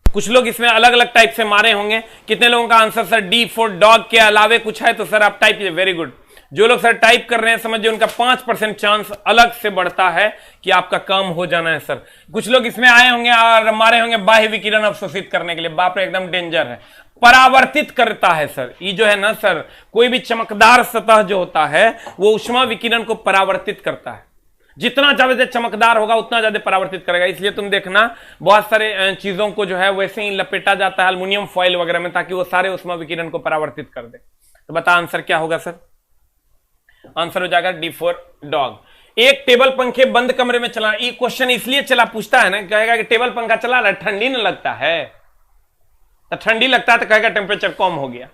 कुछ लोग इसमें अलग अलग टाइप से मारे होंगे। कितने लोगों का आंसर सर D4 डॉग के अलावे कुछ है, तो सर आप टाइप कीजिए, वेरी गुड। जो लोग सर टाइप कर रहे हैं समझिए उनका 5% चांस अलग से बढ़ता है कि आपका काम हो जाना है सर। कुछ लोग इसमें आए होंगे और मारे होंगे बाह्य विकिरण अवशोषित करने के लिए, बाप रे एकदम डेंजर है, परावर्तित करता है सर। ये जो है ना सर, कोई भी चमकदार सतह जो होता है वो ऊष्मा विकिरण को परावर्तित करता है, जितना ज्यादा चमकदार होगा उतना ज्यादा परावर्तित करेगा। इसलिए तुम देखना बहुत सारे चीजों को जो है वैसे ही लपेटा जाता है एल्युमिनियम फॉइल वगैरह में, ताकि वो सारे ऊष्मा विकिरण को परावर्तित कर दे। तो बता आंसर क्या होगा सर, आंसर हो जाएगा D4 डॉग। एक टेबल पंखे बंद कमरे में चला, ये क्वेश्चन इसलिए चला पूछता है ना, कहेगा कि टेबल पंखा चला रहा है, ठंडी न लगता है, तो ठंडी लगता है तो कहेगा टेम्परेचर कम हो गया।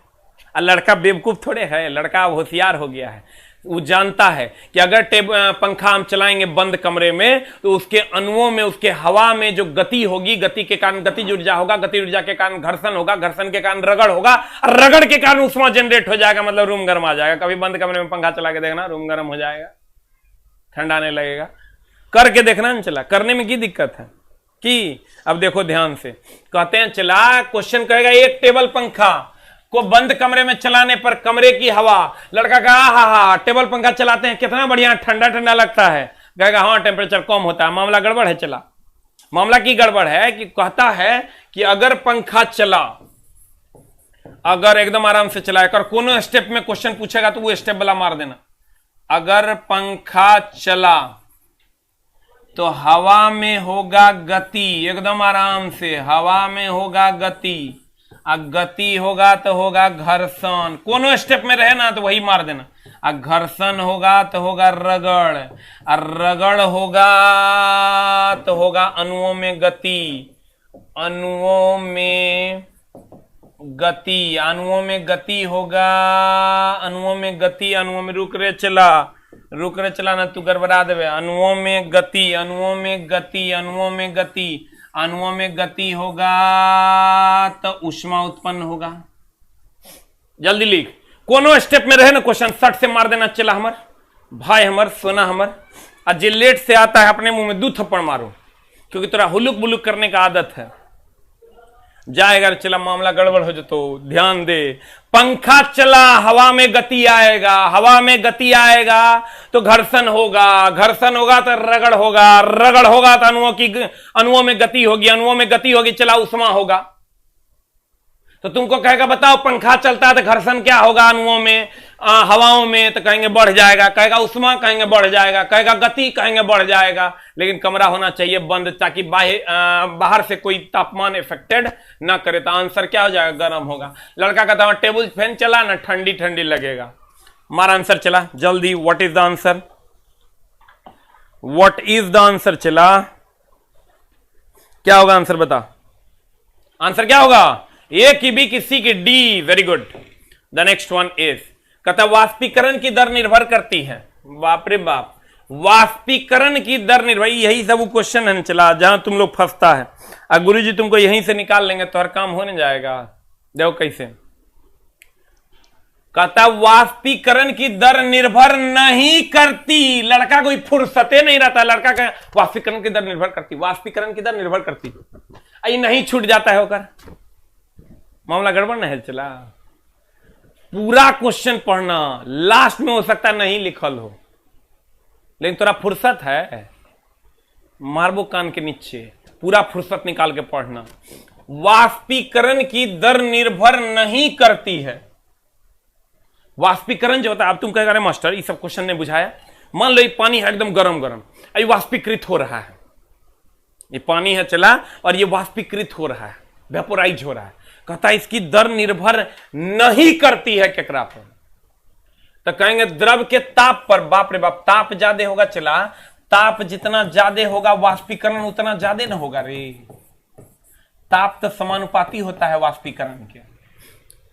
और लड़का बेवकूफ थोड़े है, लड़का होशियार हो गया है, वो जानता है कि अगर पंखा हम चलाएंगे बंद कमरे में तो उसके अणुओं में, उसके हवा में जो गति होगी, गति के कारण गतिज ऊर्जा होगा, गति ऊर्जा के कारण घर्षण होगा, घर्षण के कारण रगड़ होगा, और रगड़ के कारण उष्मा जनरेट हो जाएगा, मतलब रूम गर्म आ जाएगा। कभी बंद कमरे में पंखा चला के देखना, रूम गर्म हो जाएगा, ठंडा नहीं लगेगा। करके देखना नहीं चला, करने में की दिक्कत है कि अब देखो ध्यान से, कहते हैं चला क्वेश्चन कहेगा एक टेबल पंखा को बंद कमरे में चलाने पर कमरे की हवा, लड़का कहा हा टेबल पंखा चलाते हैं कितना बढ़िया ठंडा ठंडा लगता है, कहेगा हाँ टेम्परेचर कम होता है। मामला गड़बड़ है। चला मामला की गड़बड़ है कि कहता है कि अगर पंखा चला, अगर एकदम आराम से चला, अगर कोनो स्टेप में क्वेश्चन पूछेगा तो वो स्टेप वाला मार देना। अगर पंखा चला तो हवा में होगा गति, एकदम आराम से हवा में होगा गति, गति होगा तो होगा घर्षण, कोनो स्टेप में रहे ना तो वही मार देना। घर्षण होगा तो होगा रगड़, और रगड़ होगा तो होगा अणुओं में गति, अणुओं में गति, अणुओं में गति होगा, अणुओं में गति, अणुओं में रुक रे चला ना तू गड़बड़ा देवे। अणुओं में गति, अणुओं में गति, अणुओं में गति, अणुओं में गति होगा तो ऊष्मा उत्पन्न होगा। जल्दी लिख, कोनो स्टेप में रहे ना क्वेश्चन सट से मार देना। चला हमर भाई, हमर सोना, हमर जे लेट से आता है अपने मुंह में 2 थप्पड़ मारो, क्योंकि तोरा हुलुक बुलुक करने का आदत है। जाएगा चला मामला गड़बड़ हो जातो। ध्यान दे, पंखा चला हवा में गति आएगा, हवा में गति आएगा तो घर्षण होगा, घर्षण होगा तो रगड़ होगा, रगड़ होगा तो अणुओं में गति होगी, अणुओं में गति होगी, चला ऊष्मा होगा। तो तुमको कहेगा बताओ पंखा चलता है तो घर्षण क्या होगा अणुओं में, हवाओं में, तो कहेंगे बढ़ जाएगा, कहेगा ऊष्मा, कहेंगे बढ़ जाएगा, कहेगा गति, कहेंगे बढ़ जाएगा। लेकिन कमरा होना चाहिए बंद ताकि बाहर से कोई तापमान इफेक्टेड ना करे। तो आंसर क्या हो जाएगा, गर्म होगा। लड़का कहता है टेबल फैन चला ना ठंडी ठंडी लगेगा। हमारा आंसर चला जल्दी, what is the answer, what is the answer. चला क्या होगा आंसर, बता आंसर क्या होगा। ए की बी की सी की D, very good. The next one is, कहता वाष्पीकरण की दर निर्भर करती है, बाप रे बाप, वाष्पीकरण की दर निर्भर, यही सब क्वेश्चन है चला जहां तुम लोग फंसता है। अब गुरु जी तुमको यहीं से निकाल लेंगे तो हर काम होने जाएगा। देखो कैसे, कहता वाष्पीकरण की दर निर्भर नहीं करती। लड़का कोई फुर्सते नहीं रहता, लड़का का वाष्पीकरण की दर निर्भर करती, वाष्पीकरण की दर निर्भर करती, आई नहीं छूट जाता है होकर, मामला गड़बड़ नहीं है। चला पूरा क्वेश्चन पढ़ना, लास्ट में हो सकता नहीं लिखल हो, लेकिन तोरा फुर्सत है, मारबो कान के नीचे, पूरा फुर्सत निकाल के पढ़ना। वाष्पीकरण की दर निर्भर नहीं करती है। वाष्पीकरण जो होता है, अब तुम कहेगा अरे मास्टर ये सब क्वेश्चन ने बुझाया, मान लो ये पानी है एकदम गरम गरम, ये वाष्पीकृत हो रहा है, ये पानी है चला और ये वाष्पीकृत हो रहा है, वेपोराइज हो रहा है। कहता है इसकी दर निर्भर नहीं करती है केकरा पर, तो कहेंगे द्रव के ताप पर। बाप रे बाप, ताप ज्यादा होगा चला, ताप जितना ज्यादा होगा वाष्पीकरण उतना ज्यादा ना होगा रे। ताप तो समानुपाती होता है वाष्पीकरण के।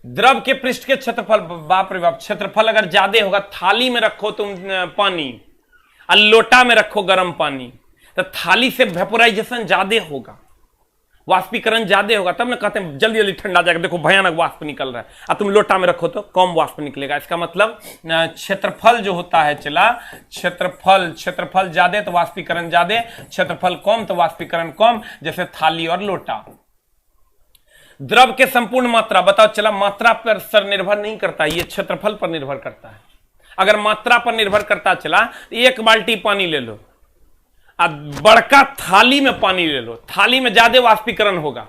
द्रव के पृष्ठ के क्षेत्रफल, बाप रे बाप, क्षेत्रफल अगर ज्यादा होगा, थाली में रखो तुम पानी और लोटा में रखो गर्म पानी, तो थाली से वेपोराइजेशन ज्यादा होगा, वाष्पीकरण ज्यादा होगा, तब ना कहते हैं जल्दी जल्दी ठंडा जाएगा, देखो भयानक वाष्प निकल रहा है। अब तुम लोटा में रखो तो कम वाष्प निकलेगा। इसका मतलब क्षेत्रफल जो होता है चला, क्षेत्रफल ज्यादा तो वाष्पीकरण ज्यादा, क्षेत्रफल कम तो वाष्पीकरण कम, जैसे थाली और लोटा। द्रव के संपूर्ण मात्रा बताओ चला, मात्रा पर सर निर्भर नहीं करता, ये क्षेत्रफल पर निर्भर करता है। अगर मात्रा पर निर्भर करता चला, 1 बाल्टी पानी ले लो, अब बड़का थाली में पानी ले लो, थाली में ज्यादा वाष्पीकरण होगा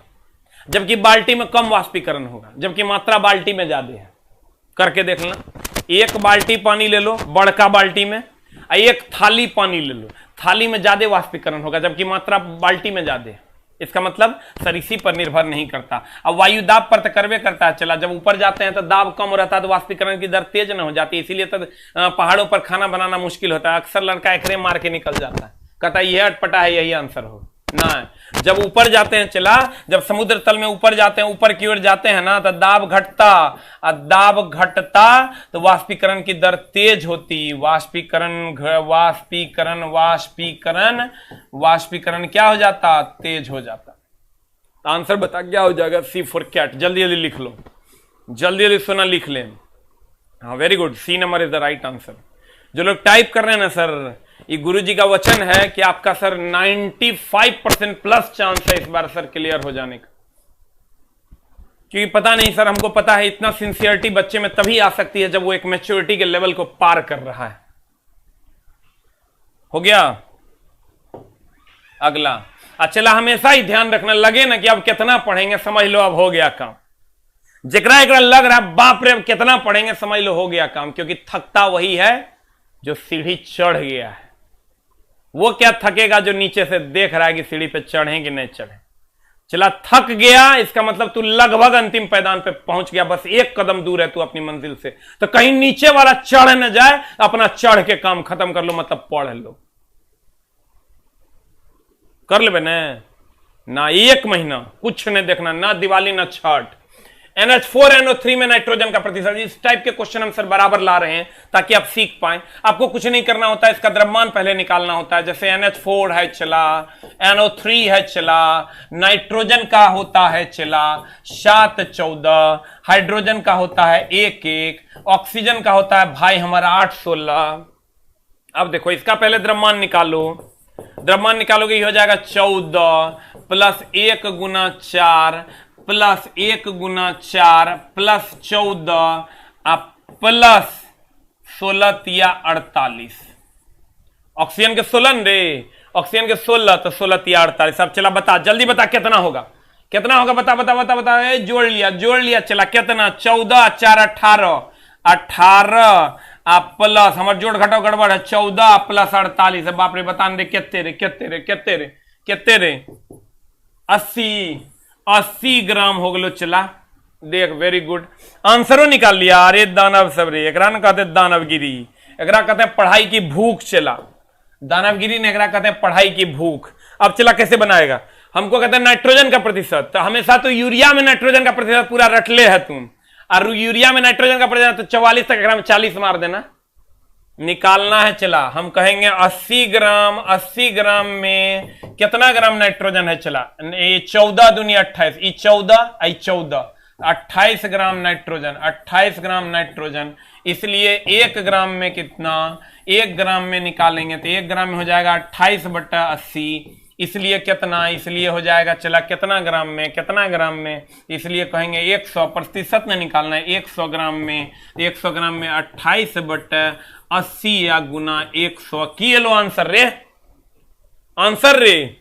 जबकि बाल्टी में कम वाष्पीकरण होगा, जबकि मात्रा बाल्टी में ज्यादा है। करके देख लेना, 1 बाल्टी पानी ले लो बड़का बाल्टी में, 1 थाली पानी ले लो, थाली में ज्यादा वाष्पीकरण होगा जबकि मात्रा बाल्टी में ज्यादा है। इसका मतलब सर इसी पर निर्भर नहीं करता। अब वायु दाब पर तो करवे करता है चला, जब ऊपर जाते हैं तो दाब कम रहता है तो वाष्पीकरण की दर तेज न हो जाती है, इसीलिए तो पहाड़ों पर खाना बनाना मुश्किल होता है। अक्सर लड़का एकरे मार के निकल जाता है, कहता है ये अटपटा है, यही आंसर हो ना। जब ऊपर जाते हैं चला, जब समुद्र तल में ऊपर जाते हैं, ऊपर की ओर जाते हैं ना, तो दाब घटता, और दाब घटता तो वाष्पीकरण की दर तेज होती। वाष्पीकरण क्या हो जाता, तेज हो जाता। आंसर बता क्या हो जाएगा, सी फॉर कैट। जल्दी जल्दी लिख लो, जल्दी जल्दी सुना लिख लें। हाँ very good, C number is the right answer. जो लोग टाइप कर रहे हैं ना सर ये गुरुजी का वचन है कि आपका सर 95% प्लस चांस है इस बार सर क्लियर हो जाने का। क्योंकि पता नहीं सर, हमको पता है इतना सिंसियरिटी बच्चे में तभी आ सकती है जब वो एक मैच्योरिटी के लेवल को पार कर रहा है। हो गया अगला। चला, हमेशा ही ध्यान रखना, लगे ना कि अब कितना पढ़ेंगे, समझ लो अब हो गया काम। जिकरा एकरा लग रहा है बाप रे अब कितना पढ़ेंगे, समझ लो हो गया काम। क्योंकि थकता वही है जो सीढ़ी चढ़ गया है। वो क्या थकेगा जो नीचे से देख रहा है कि सीढ़ी पे चढ़े कि नहीं चढ़े। चला, थक गया इसका मतलब तू लगभग अंतिम पैदान पे पहुंच गया, बस एक कदम दूर है तू अपनी मंजिल से। तो कहीं नीचे वाला चढ़ न जाए, अपना चढ़ के काम खत्म कर लो, मतलब पढ़ लो। कर ले ना एक महीना कुछ नहीं देखना, ना दिवाली ना छठ। NH4 NO3 में नाइट्रोजन का प्रतिशत, इस टाइप के क्वेश्चन हम सर बराबर ला रहे हैं ताकि आप सीख पाएं। आपको कुछ नहीं करना होता है, इसका द्रव्यमान पहले निकालना होता है। जैसे NH4 है चला, NO3 है चला, नाइट्रोजन का होता है चला 7 14, हाइड्रोजन का होता है 1 1, ऑक्सीजन का होता है भाई हमारा 8 16। अब देखो इसका पहले द्रव्यमान निकालो, द्रव्यमान निकालोगे ये हो जाएगा 14 प्लस 1 गुना 4 प्लस 1 गुना 4 प्लस 14 प्लस 16 तिया 48। ऑक्सीजन के 16 रे, ऑक्सीजन के 16 तो 16 तिया 48। अब चला बता, जल्दी बता कितना होगा, कितना होगा, बता बता बता बता। जोड़ लिया चला, कितना 14 4 18 18 प्लस हमारे जोड़ घटाओ गड़बड़ है 14 प्लस 48। बाप रे बता दे कितने रे 80 ग्राम हो गलो। चला देख, वेरी गुड, आंसरो निकाल लिया। अरे दानव सब रे, एकरा न कहते दानवगिरी, एकरा कहते हैं पढ़ाई की भूख। चला, दानवगिरी ने एकरा कहते हैं पढ़ाई की भूख। अब चला कैसे बनाएगा, हमको कहते हैं नाइट्रोजन का प्रतिशत। तो हमेशा तो यूरिया में नाइट्रोजन का प्रतिशत पूरा रट ले है तुम, और यूरिया में नाइट्रोजन का प्रतिशत तो 44 तक, एकरा में 40 मार देना, निकालना है। चला, हम कहेंगे 80 ग्राम में कितना ग्राम नाइट्रोजन है। चला, ये 14 दूनी 28, ये 14 28 ग्राम नाइट्रोजन, 28 ग्राम नाइट्रोजन। इसलिए 1 ग्राम में कितना, 1 ग्राम में निकालेंगे तो 1 ग्राम में हो जाएगा 28/80। इसलिए कितना, इसलिए हो जाएगा चला कितना ग्राम में, इसलिए कहेंगे 100। प्रतिशत में निकालना है 100 ग्राम में, 100 ग्राम में 28/80 या गुना 100 किलो। आंसर रे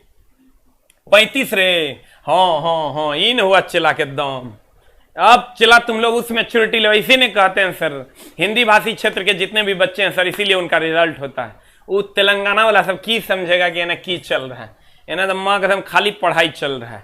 35 रे। हाँ इन हुआ चला के दम। अब चला तुम लोग उस मैच्योरिटी लेवल, इसी ने कहते हैं सर हिंदी भाषी क्षेत्र के जितने भी बच्चे हैं सर, इसीलिए उनका रिजल्ट होता है। वो तेलंगाना वाला सब की समझेगा कि की चल रहा है, तो माँ कसम खाली पढ़ाई चल रहा है।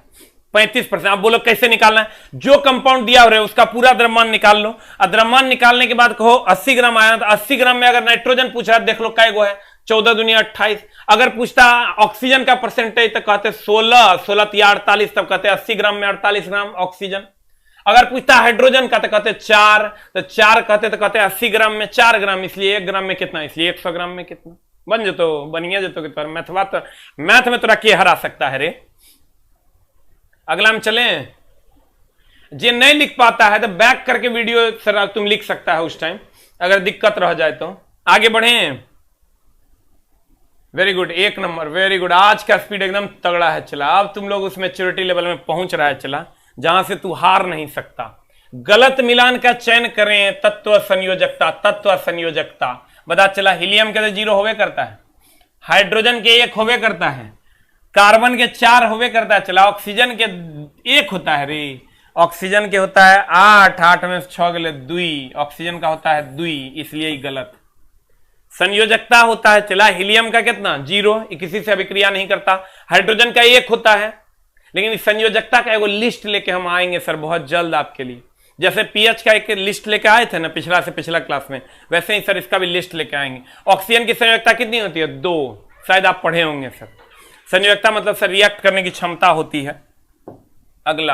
35%। आप बोलो कैसे निकालना है, जो कंपाउंड दिया हो रहा है उसका पूरा द्रव्यमान निकाल लो, और द्रव्यमान निकालने के बाद कहो 80 ग्राम आया, तो 80 ग्राम में अगर नाइट्रोजन पूछ रहा है देख लो कै गो है, 14 दूनी 28। अगर पूछता ऑक्सीजन का परसेंटेज तो कहते 16 तिया 48, तब कहते 80 ग्राम में 48 ग्राम ऑक्सीजन। अगर पूछता हाइड्रोजन का तो कहते 4, तो 4 कहते तो कहते 80 ग्राम में 4 ग्राम, इसलिए 1 ग्राम में कितना, इसलिए 100 ग्राम में कितना। बन जतो, बनिए जतो कि तो मैथ में तोरा के हरा सकता है रे। अगला हम चले, जे नहीं लिख पाता है तो बैक करके वीडियो सर तुम लिख सकता है उस टाइम, अगर दिक्कत रह जाए तो। आगे बढ़े, very good, 1 number, very good. आज का स्पीड एकदम तगड़ा है। चला, अब तुम लोग उस मैच्योरिटी लेवल में पहुंच रहा है चला, जहां से तू हार नहीं सकता। गलत मिलान का चयन करें, तत्व संयोजकता। बता चला, हीलियम के तो 0 होवे करता है, हाइड्रोजन के 1 होवे करता है, कार्बन के 4 होवे करता है। चला, ऑक्सीजन के 1 होता है रे, ऑक्सीजन के होता है 8 में 6 गले 2, ऑक्सीजन का होता है 2, इसलिए ही गलत। संयोजकता होता है चला, हीलियम का कितना 0, किसी से अभिक्रिया नहीं करता। हाइड्रोजन का 1 होता है, लेकिन संयोजकता का एगो लिस्ट लेके हम आएंगे सर बहुत जल्द आपके लिए। जैसे पीएच का एक लिस्ट लेके आए थे ना पिछला क्लास में, वैसे ही सर इसका भी लिस्ट लेके आएंगे। ऑक्सीजन की संयोजकता कितनी होती है, 2, शायद आप पढ़े होंगे सर। संयोजकता मतलब सर रिएक्ट करने की क्षमता होती है। अगला,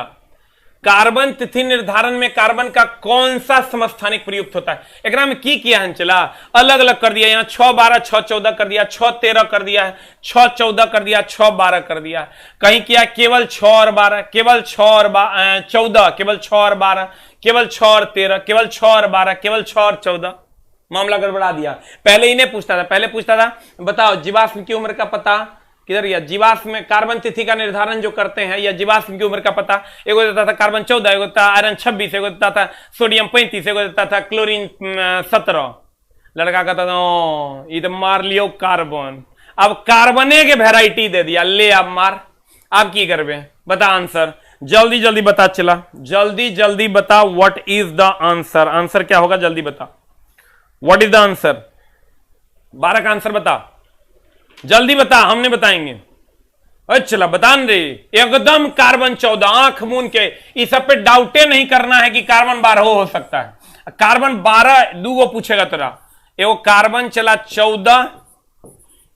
कार्बन तिथि निर्धारण में कार्बन का कौन सा समस्थानिक प्रयुक्त होता है। एक में की किया है चला, अलग अलग कर दिया, यहाँ 6 12 6 14 कर दिया, 6 13 कर दिया है, 6 14 कर दिया, 6 12 कर दिया। कहीं किया केवल 6 और 12, केवल 6 और 14, केवल 6 और 12, केवल 6 और 13, केवल 6 और 12, केवल 6 और 14। मामला गड़बड़ा दिया। पहले इन्हें पूछता था, पहले पूछता था बताओ जीवाश्म की उम्र का पता किधर गया, जीवाश्म में कार्बन तिथि का निर्धारण जो करते हैं या जीवाश्म की उम्र का पता, एगो देता था कार्बन 14, एगो देता आयरन 26, एगो देता था सोडियम 35, एगो देता था क्लोरीन 17। लड़का कहता था ये तो मार लियो कार्बन। अब कार्बने के वेराइटी दे दिया, ले अब मार, आप की करबे, बता आंसर, जल्दी जल्दी बता, चला जल्दी जल्दी बता, what is the answer, answer क्या होगा जल्दी बता, व्हाट इज द आंसर, 12 का आंसर बता, जल्दी बता, हमने बताएंगे। अच्छा बता रे, एकदम कार्बन 14, आंख मून के, इस सब पे डाउटे नहीं करना है कि कार्बन 12 हो सकता है। कार्बन 12 दूगो पूछेगा तेरा, एगो कार्बन चला 14,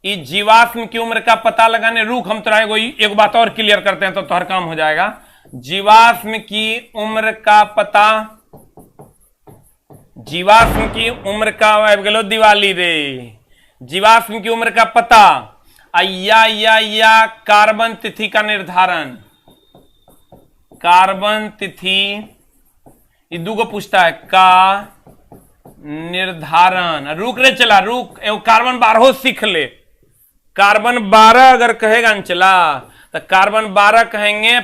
इस जीवाश्म की उम्र का पता लगाने, रुक हम तेरा एक बात और क्लियर करते हैं तो तुम्हारा काम हो जाएगा। जीवाश्म की उम्र का पता, जीवाश्म की उम्र का गलो दिवाली रे, जीवाश्म की उम्र का पता या कार्बन तिथि का निर्धारण, कार्बन तिथि ये दूगो पूछता है का निर्धारण। रुक रे चला रुक, कार्बन 12 सीख ले, कार्बन 12 अगर कहेगा न चला तो कार्बन 12 कहेंगे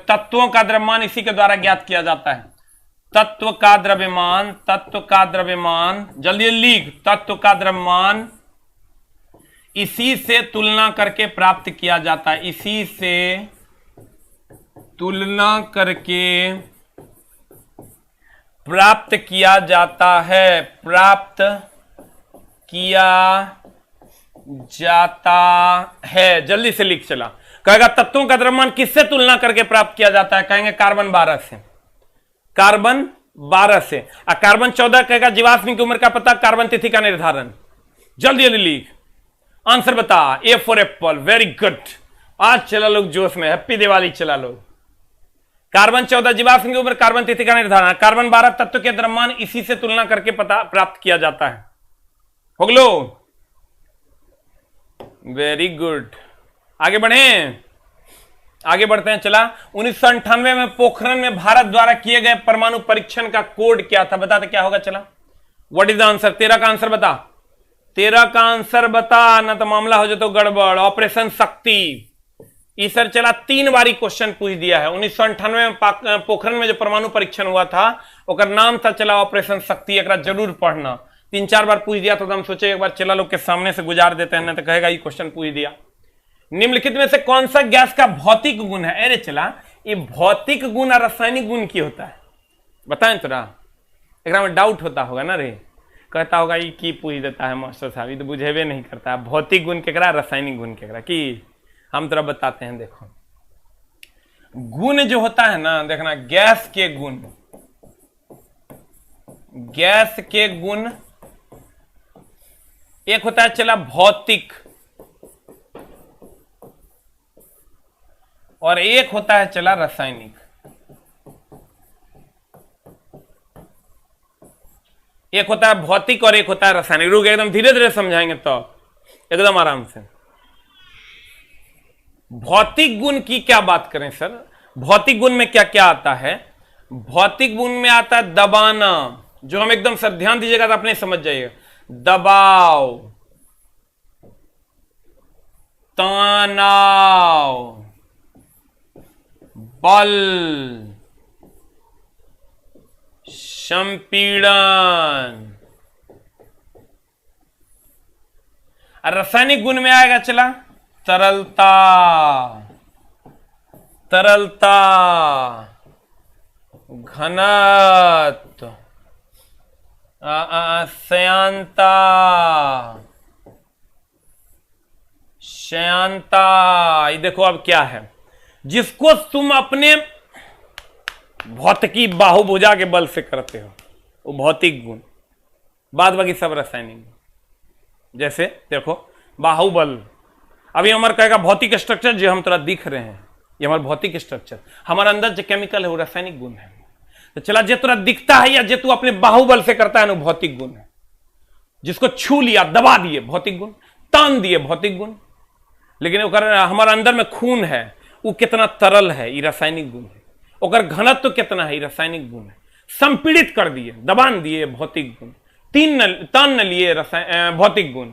तत्वों का द्रव्यमान इसी के द्वारा ज्ञात किया जाता है। तत्व का द्रव्यमान, तत्व का द्रव्यमान, जल्दी लिख, तत्व का द्रव्यमान इसी से तुलना करके प्राप्त किया जाता है, इसी से तुलना करके प्राप्त किया जाता है, प्राप्त किया जाता है। जल्दी से लिख चला, कहेगा तत्वों का द्रव्यमान किससे तुलना करके प्राप्त किया जाता है, कहेंगे कार्बन 12 से, कार्बन 12 से। और कार्बन 14 कहेगा जीवाश्म की उम्र का पता, कार्बन तिथि का निर्धारण। जल्दी जल्दी लिख, आंसर बता, A for Apple, very good. आज चला लोग जोश में, हैप्पी दिवाली चला लोग। कार्बन 14 जीवाश्म की उम्र, कार्बन तिथि का निर्धारण, कार्बन 12 तत्व के द्रव्यमान इसी से तुलना करके पता प्राप्त किया जाता है। हो गलो, वेरी गुड। आगे बढ़े, आगे बढ़ते हैं चला। 1998 में पोखरण में भारत द्वारा किए गए परमाणु परीक्षण का कोड क्या था, बताते क्या होगा चला, व्हाट इज द आंसर। 13 का आंसर बता, 13 का आंसर बता, ना तो मामला हो जाए तो गड़बड़। ऑपरेशन शक्ति, इस सर चला 3 बारी क्वेश्चन पूछ दिया है। 1998 में पोखरण में जो परमाणु परीक्षण हुआ था ओकर नाम था चला ऑपरेशन शक्ति, एक जरूर पढ़ना। 3-4 बार पूछ दिया तो हम सोचे एक बार चला लोग के सामने से गुजार देते हैं, ना तो कहेगा ये क्वेश्चन पूछ दिया। निम्नलिखित में से कौन सा गैस का भौतिक गुण है, अरे चला ये भौतिक गुण और रासायनिक गुण की होता है, बताएं तोरा, एक में डाउट होता होगा ना रे, कहता होगा ये की पूछ देता है मास्टर साहब, ये तो बुझेबे नहीं करता है, भौतिक गुण केकरा रासायनिक गुण केकरा, कि हम तोरा बताते हैं। देखो गुण जो होता है ना, देखना गैस के गुण, गैस के गुण एक होता है चला भौतिक और एक होता है चला रासायनिक। एक होता है भौतिक और एक होता है रासायनिक। रुक, एकदम धीरे धीरे समझाएंगे तो एकदम आराम से। भौतिक गुण की क्या बात करें सर, भौतिक गुण में क्या क्या आता है, भौतिक गुण में आता है दबाना, जो हम एकदम सर ध्यान दीजिएगा तो अपने समझ जाइएगा, दबाव, तनाव, बल, संपीड़न। रासायनिक गुण में आएगा चला तरलता, तरलता, घनत्व, श्यानता, श्यानता। ये देखो अब क्या है, जिसको तुम अपने भौतिकी बाहुभुजा के बल से करते हो वो भौतिक गुण, बाद बाकी सब रासायनिक गुण। जैसे देखो बाहुबल, अभी हमारा कहेगा भौतिक स्ट्रक्चर जो हम थोड़ा दिख रहे हैं, ये हमारा भौतिक स्ट्रक्चर, हमारा अंदर जो केमिकल है वो रासायनिक गुण है। तो चला जे तुरा दिखता है या जे तू अपने बाहुबल से करता है ना भौतिक गुण है। जिसको छू लिया, दबा दिए भौतिक गुण, तान दिए भौतिक गुण। लेकिन हमारा अंदर में खून है, वो कितना तरल है, ये रासायनिक गुण है। ओकर घनत्व कितना है, ये रासायनिक गुण है। संपीड़ित कर दिए, दबान दिए भौतिक गुण, तान न लिए रसायन भौतिक गुण,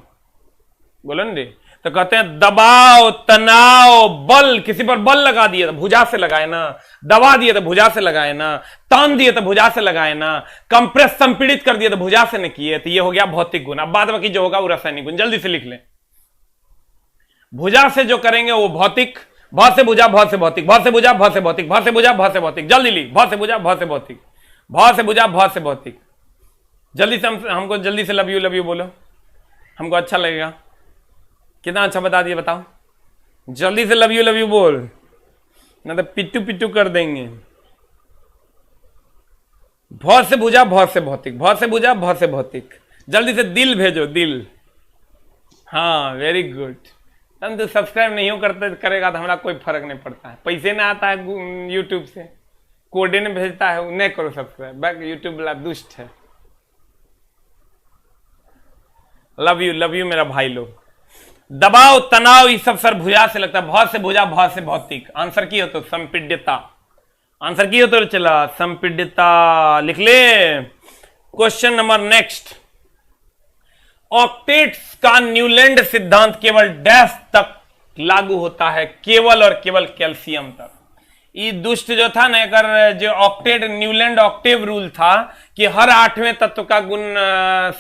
बोलो ना रे। तो कहते हैं दबाव, तनाव, बल, किसी पर बल लगा दिए तो भुजा से लगाए ना, दबा दिए तो भुजा से लगाए ना, तान दिए तो भुजा से लगाए ना, कंप्रेस संपीड़ित कर दिए तो भुजा से न किए, तो ये हो गया भौतिक गुण। अब बाद बाकी जो होगा वो रासायनिक गुण, जल्दी से लिख लें। भुजा से जो करेंगे वो भौतिक, भ से भुजा, भ से भौतिक, भ से भुजा, भ से भौतिक, भ से भुजा, भ से भौतिक, जल्दी लिख, भ से भुजा, भ से भौतिक, भ से भुजा, भ से भौतिक। जल्दी से हमको जल्दी से लव यू बोलो, हमको अच्छा लगेगा। कितना अच्छा बता दिए, बताओ जल्दी से लव यू बोल, ना तो पिट्टू पिट्टू कर देंगे। भ से भुजा, भ से भौतिक, भ से भुजा, भ से भौतिक, जल्दी से दिल भेजो, दिल। हाँ वेरी गुड। तुम तो सब्सक्राइब नहीं हो करते करेगा तो हमारा कोई फर्क नहीं पड़ता है, पैसे ना आता है यूट्यूब से, कोडेन भेजता है, नहीं करो सब्सक्राइब, बैक यूट्यूब वाला दुष्ट है। लव यू मेरा भाई लोग। दबाव, तनाव, ये सब सर भुजा से लगता है, भ से भुजा, भ से भौतिक। आंसर की हो तो संपीड्यता, आंसर की हो तो चला संपीड्यता, लिख ले। क्वेश्चन नंबर नेक्स्ट, ऑक्टेट्स का न्यूलैंड सिद्धांत केवल डैश तक लागू होता है, केवल और केवल कैल्शियम तक। ये दुष्ट जो था ना, अगर जो ऑक्टेट न्यूलैंड ऑक्टेव रूल था कि हर 8वें तत्व का गुण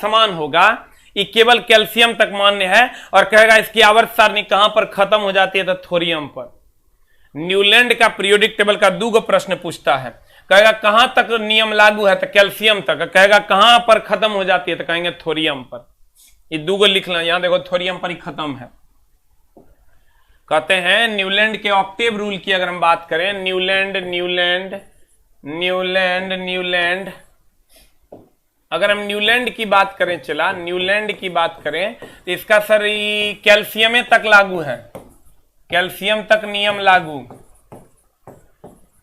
समान होगा, ये केवल कैल्शियम तक मान्य है। और कहेगा इसकी आवर्त सारणी कहां पर खत्म हो जाती है, तो थोरियम पर। न्यूलैंड का पीरियोडिक टेबल का 2 प्रश्न पूछता है, कहेगा कहां तक नियम लागू है, तो कैल्शियम तक, कहेगा कहां पर खत्म हो जाती है, तो कहेंगे थोरियम पर। ये 2 लिख लें, यहां देखो थोरियम पर ही खत्म है। कहते हैं न्यूलैंड के ऑक्टेव रूल की अगर हम बात करें, न्यूलैंड, अगर हम न्यूलैंड की बात करें, चला न्यूलैंड की बात करें, तो इसका सर कैल्शियम तक लागू है, कैल्शियम तक नियम लागू,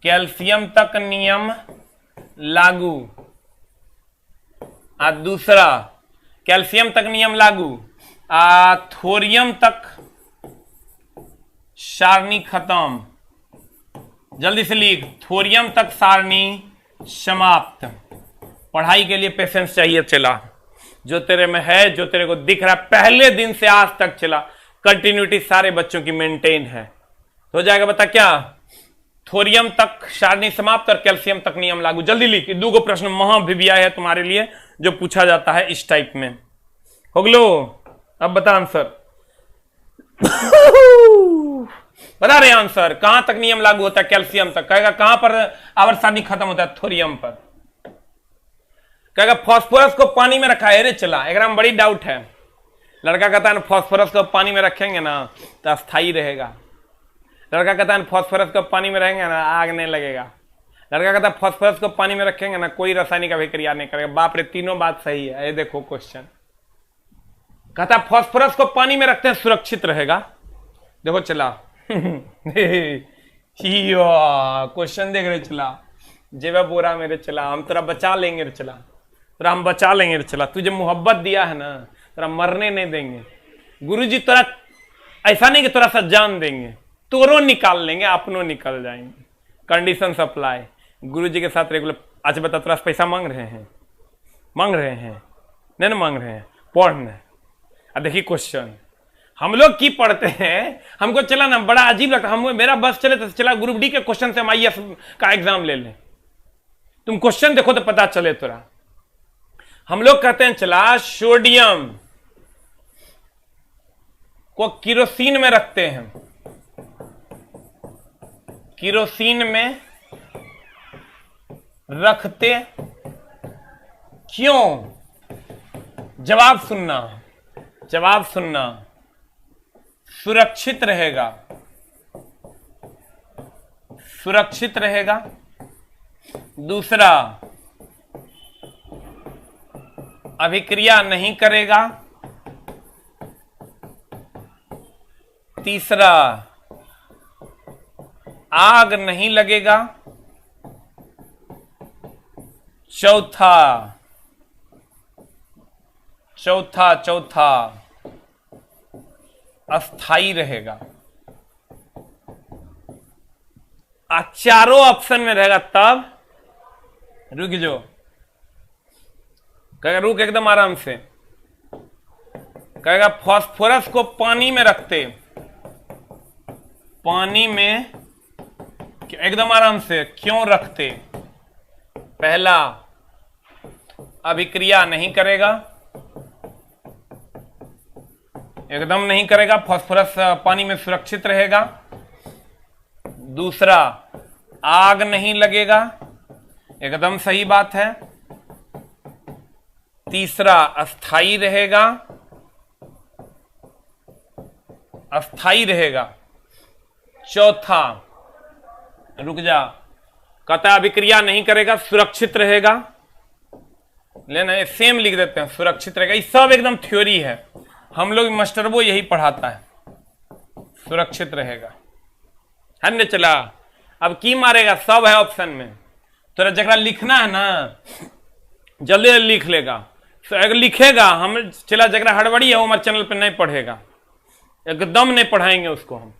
कैल्शियम तक नियम लागू। दूसरा कैल्शियम तक नियम लागू, थोरियम तक सारणी खत्म। जल्दी से लिख, थोरियम तक सारणी समाप्त। पढ़ाई के लिए पेशेंस चाहिए, चला जो तेरे में है, जो तेरे को दिख रहा है, पहले दिन से आज तक चला, कंटिन्यूटी सारे बच्चों की मेंटेन है, हो जाएगा। बता क्या, थोरियम तक सारणी समाप्त और कैल्शियम तक नियम लागू। जल्दी लिख, 2 प्रश्न महाभिव्या है तुम्हारे लिए जो पूछा जाता है इस टाइप में। हो गलो, अब बता आंसर। बता रहे आंसर, कहां तक नियम लागू होता है, कैल्शियम तक। कहेगा कहां पर आवर्त सारणी खत्म होता है, थोरियम पर। कहेगा फास्फोरस को पानी में रखा है, अरे चला एकदम बड़ी डाउट है। लड़का कहता है ना फास्फोरस को पानी में रखेंगे ना तो अस्थाई रहेगा। लड़का कहता है फास्फोरस को पानी में रहेंगे ना आग नहीं लगेगा। लड़का कहता है फास्फोरस को पानी में रखेंगे ना कोई रासायनिक अभिक्रिया नहीं करेगा। बाप रे, तीनों बात सही है। ये देखो क्वेश्चन कहता है फास्फोरस को पानी में रखते हैं सुरक्षित रहेगा। देखो चला क्वेश्चन देख रहे, चला जेबा बोरा मेरे, चला हम तेरा बचा लेंगे रे, चला तेरा हम बचा लेंगे रे, चला तुझे मोहब्बत दिया है ना, तेरा मरने नहीं देंगे। गुरुजी तेरा ऐसा नहीं कि तेरा सा जान देंगे, तोरो निकाल लेंगे, अपनों निकल जाएंगे। कंडीशन सप्लाई गुरुजी के साथ रेगुलर। अच्छा बता, तेरा पैसा मांग रहे हैं नहीं ना मांग रहे हैं, पढ़ने। अब देखिए क्वेश्चन हम लोग की पढ़ते हैं, हमको चला ना बड़ा अजीब लगता है। हम मेरा बस चले तो चला ग्रुप डी के क्वेश्चन से हम IAS का एग्जाम ले लें। तुम क्वेश्चन देखो तो पता चले तोरा। हम लोग कहते हैं चला सोडियम को किरोसिन में रखते हैं, किरोसिन में रखते क्यों? जवाब सुनना, जवाब सुनना। सुरक्षित रहेगा, सुरक्षित रहेगा। दूसरा, अभिक्रिया नहीं करेगा। तीसरा, आग नहीं लगेगा। चौथा अस्थाई रहेगा। चारों ऑप्शन में रहेगा तब रुक जो, कहेगा रुक एकदम आराम से, कहेगा फास्फोरस को पानी में रखते, पानी में एकदम आराम से क्यों रखते? पहला, अभिक्रिया नहीं करेगा, एकदम नहीं करेगा, फास्फोरस पानी में सुरक्षित रहेगा। दूसरा, आग नहीं लगेगा, एकदम सही बात है। तीसरा, अस्थाई रहेगा, अस्थाई रहेगा। चौथा, रुक जा, कहता अभिक्रिया नहीं करेगा, सुरक्षित रहेगा। लेना सेम लिख देते हैं, सुरक्षित रहेगा। ये सब एकदम थ्योरी है, हम लोग मास्टर वो यही पढ़ाता है, सुरक्षित रहेगा। है चला, अब की मारेगा, सब है ऑप्शन में। तो जगह लिखना है ना, जल्दी लिख लेगा। तो अगर लिखेगा, हम चला जगह हड़बड़ी है वो हमारे चैनल पे नहीं पढ़ेगा, एकदम नहीं पढ़ाएंगे उसको हम।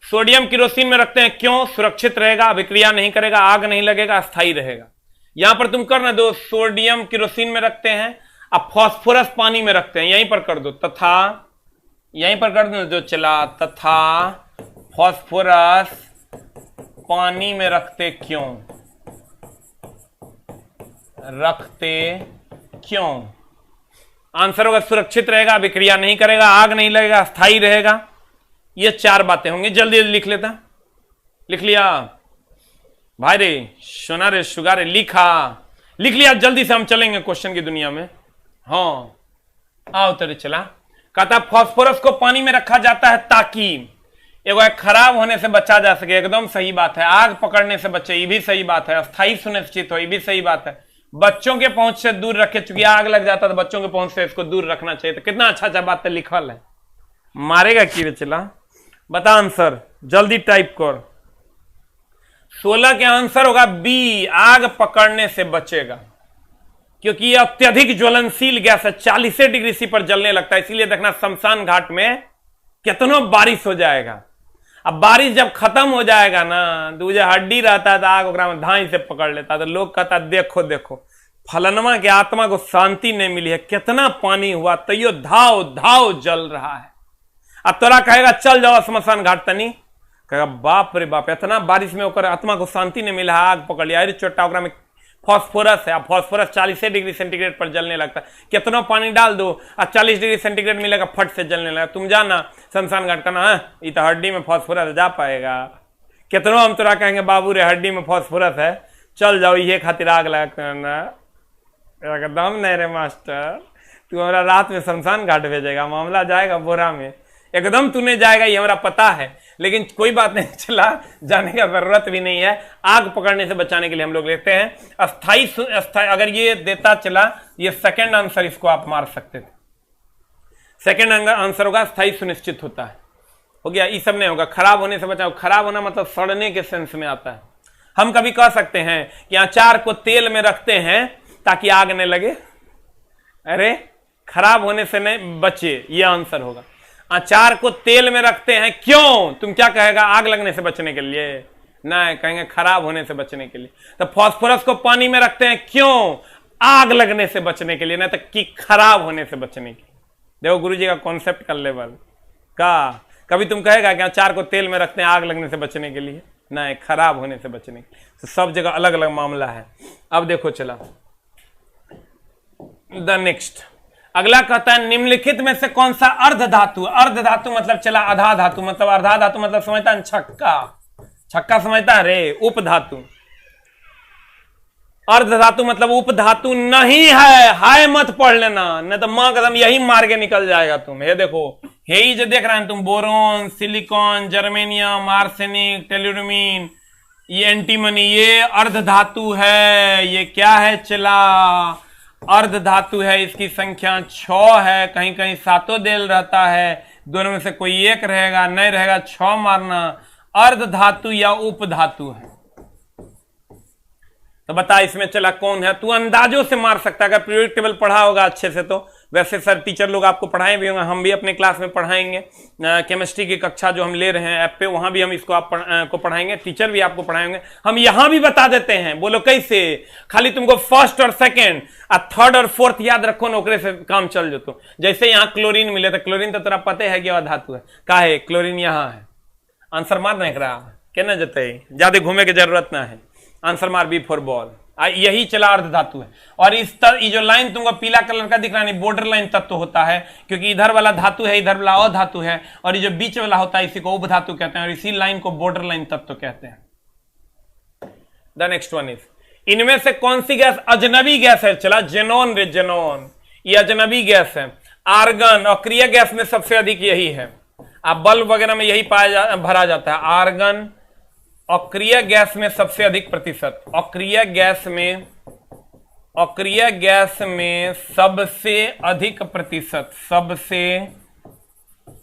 सोडियम किरोसिन में रखते हैं क्यों? सुरक्षित रहेगा, अभिक्रिया नहीं करेगा, आग नहीं लगेगा, अस्थाई रहेगा। यहां पर तुम करना दो, सोडियम किरोसिन में रखते हैं, अब फास्फोरस पानी में रखते हैं, यहीं पर कर दो। तथा, यहीं पर कर दो जो चला, तथा फास्फोरस पानी में रखते क्यों? रखते क्यों? आंसर होगा सुरक्षित रहेगा, अभिक्रिया नहीं करेगा, आग नहीं लगेगा, अस्थाई रहेगा। ये चार बातें होंगी। जल्दी लिख लेता, लिख लिया भाई रे, सोना रे, शुगर रे, लिखा, लिख लिया। जल्दी से हम चलेंगे क्वेश्चन की दुनिया में। हाँ आओ तेरे चला। कहता फास्फोरस को पानी में रखा जाता है ताकि एगो खराब होने से बचा जा सके, एकदम सही बात है। आग पकड़ने से बचे, ये भी सही बात है। अस्थाई सुनिश्चित हो, ये भी सही बात है। बच्चों के पहुंच से दूर रखे, चूंकि आग लग जाता तो बच्चों के पहुंच से इसको दूर रखना चाहिए। तो कितना अच्छा अच्छा बात लिखल है। मारेगा की रे चला, बता आंसर, जल्दी टाइप कर। 16 के आंसर होगा बी, आग पकड़ने से बचेगा, क्योंकि यह अत्यधिक ज्वलनशील गैस है, 40 डिग्री सी पर जलने लगता है। इसीलिए देखना शमशान घाट में कितना बारिश हो जाएगा। अब बारिश जब खत्म हो जाएगा ना, तो जो हड्डी रहता है तो आग ओकरा में धाई से पकड़ लेता है। तो लोग कहता देखो देखो फलनमा के आत्मा को शांति नहीं मिली है, कितना पानी हुआ तैयो धाव धाव जल रहा है। अब तोरा कहेगा चल जाओ शमशान घाट तनी, कहेगा बाप रे बाप, इतना बारिश में ओकर आत्मा को शांति नहीं मिला, आग पकड़ लिया। अरे चोटा ओकरा में फास्फोरस है, अब फास्फोरस 40 डिग्री सेंटीग्रेड पर जलने लगता है। कितना पानी डाल दो और 40 डिग्री सेंटीग्रेड मिलेगा, फट से जलने लगा। तुम जाना शमशान घाट का ना, ये तो हड्डी में फास्फोरस जा पाएगा। कितना हम तोरा कहेंगे बाबू रे हड्डी में फास्फोरस है, चल जाओ ये खातिर आग लगा करना, एकदम नहीं रे मास्टर, तू हमारा रात में शमशान घाट भेजेगा, मामला जाएगा बोरा में, एकदम तूने जाएगा, ये हमारा पता है। लेकिन कोई बात नहीं, चला जाने का जरूरत भी नहीं है। आग पकड़ने से बचाने के लिए हम लोग लेते हैं अस्थाई। अगर ये देता चला, ये सेकंड आंसर, इसको आप मार सकते थे। सेकंड आंसर होगा अस्थाई सुनिश्चित होता है। हो गया, ये सब नहीं होगा। खराब होने से बचाओ, खराब होना मतलब सड़ने के सेंस में आता है। हम कभी कह सकते हैं कि अचार को तेल में रखते हैं ताकि आग नहीं लगे, अरे खराब होने से नहीं बचे, ये आंसर होगा। अचार को तेल में रखते हैं क्यों? तुम क्या कहेगा? आग लगने से बचने के लिए? नहीं, कहेंगे खराब होने से बचने के लिए। तो फास्फोरस को पानी में रखते हैं क्यों? आग लगने से बचने के लिए, नहीं तो कि खराब होने से बचने के लिए। देखो गुरुजी का कॉन्सेप्ट कर लेवल का। कभी तुम कहेगा कि अचार को तेल में रखते हैं आग लगने से बचने के लिए? नहीं, खराब होने से बचने के लिए। तो सब जगह अलग अलग मामला है। अब देखो चला द नेक्स्ट, अगला कहता है निम्नलिखित में से कौन सा अर्ध धातु? अर्ध धातु मतलब चला आधा धातु, मतलब आधा धातु मतलब समझता है छक्का, छक्का समझता है रे, उप धातु। अर्ध धातु मतलब उप धातु नहीं है, हाय मत पढ़ लेना, नहीं तो मां कदम यही मार के निकल जाएगा तुम। ये देखो, ये जो देख रहे हैं तुम, बोरोन, सिलिकॉन, जर्मेनियम, आर्सेनिक, टेलुरिन, ये एंटीमनी, ये अर्ध धातु है। ये क्या है चला? अर्ध धातु है। इसकी संख्या 6 है, कहीं कहीं 7 देल रहता है, दोनों में से कोई एक रहेगा, नहीं रहेगा 6 मारना। अर्ध धातु या उप धातु है। तो बता इसमें चला कौन है? तू अंदाजों से मार सकता है, अगर पीरियोडिक टेबल पढ़ा होगा अच्छे से तो वैसे सर टीचर लोग आपको पढ़ाए भी होंगे, हम भी अपने क्लास में पढ़ाएंगे, केमिस्ट्री की कक्षा जो हम ले रहे हैं ऐप पे, वहां भी हम इसको आपको पढ़ाएंगे, टीचर भी आपको पढ़ाएंगे। हम यहां भी बता देते हैं, बोलो कैसे, खाली तुमको फर्स्ट और सेकेंड और थर्ड और फोर्थ याद रखो, नौकरी से काम चल जातो। जैसे यहाँ क्लोरीन मिले तो क्लोरीन तो तेरा पता है कि धातु है, का है क्लोरीन यहाँ है। आंसर मार नहीं रहा कहना जते, ज्यादा घूमे की जरूरत ना है, आंसर मार बी फॉर बॉल। यही चला अर्ध धातु है। और इस ये जो लाइन तुमको पीला कलर का दिख रहा है, बॉर्डर लाइन तत्व होता है, क्योंकि इधर वाला धातु है, इधर वाला अधातु है, और ये जो बीच वाला होता है इसी को उपधातु कहते हैं, और इसी लाइन को बॉर्डर लाइन तत्व कहते हैं। द नेक्स्ट वन इज, इनमें से कौन सी गैस अजनबी गैस है? चला जेनॉन रे जेनॉन, ये अजनबी गैस है। आर्गन अक्रिय गैस में सबसे अधिक यही है, आप बल्ब वगैरह में यही भरा जाता है। आर्गन अक्रिय गैस में सबसे अधिक प्रतिशत, अक्रिय गैस में सबसे अधिक प्रतिशत, सबसे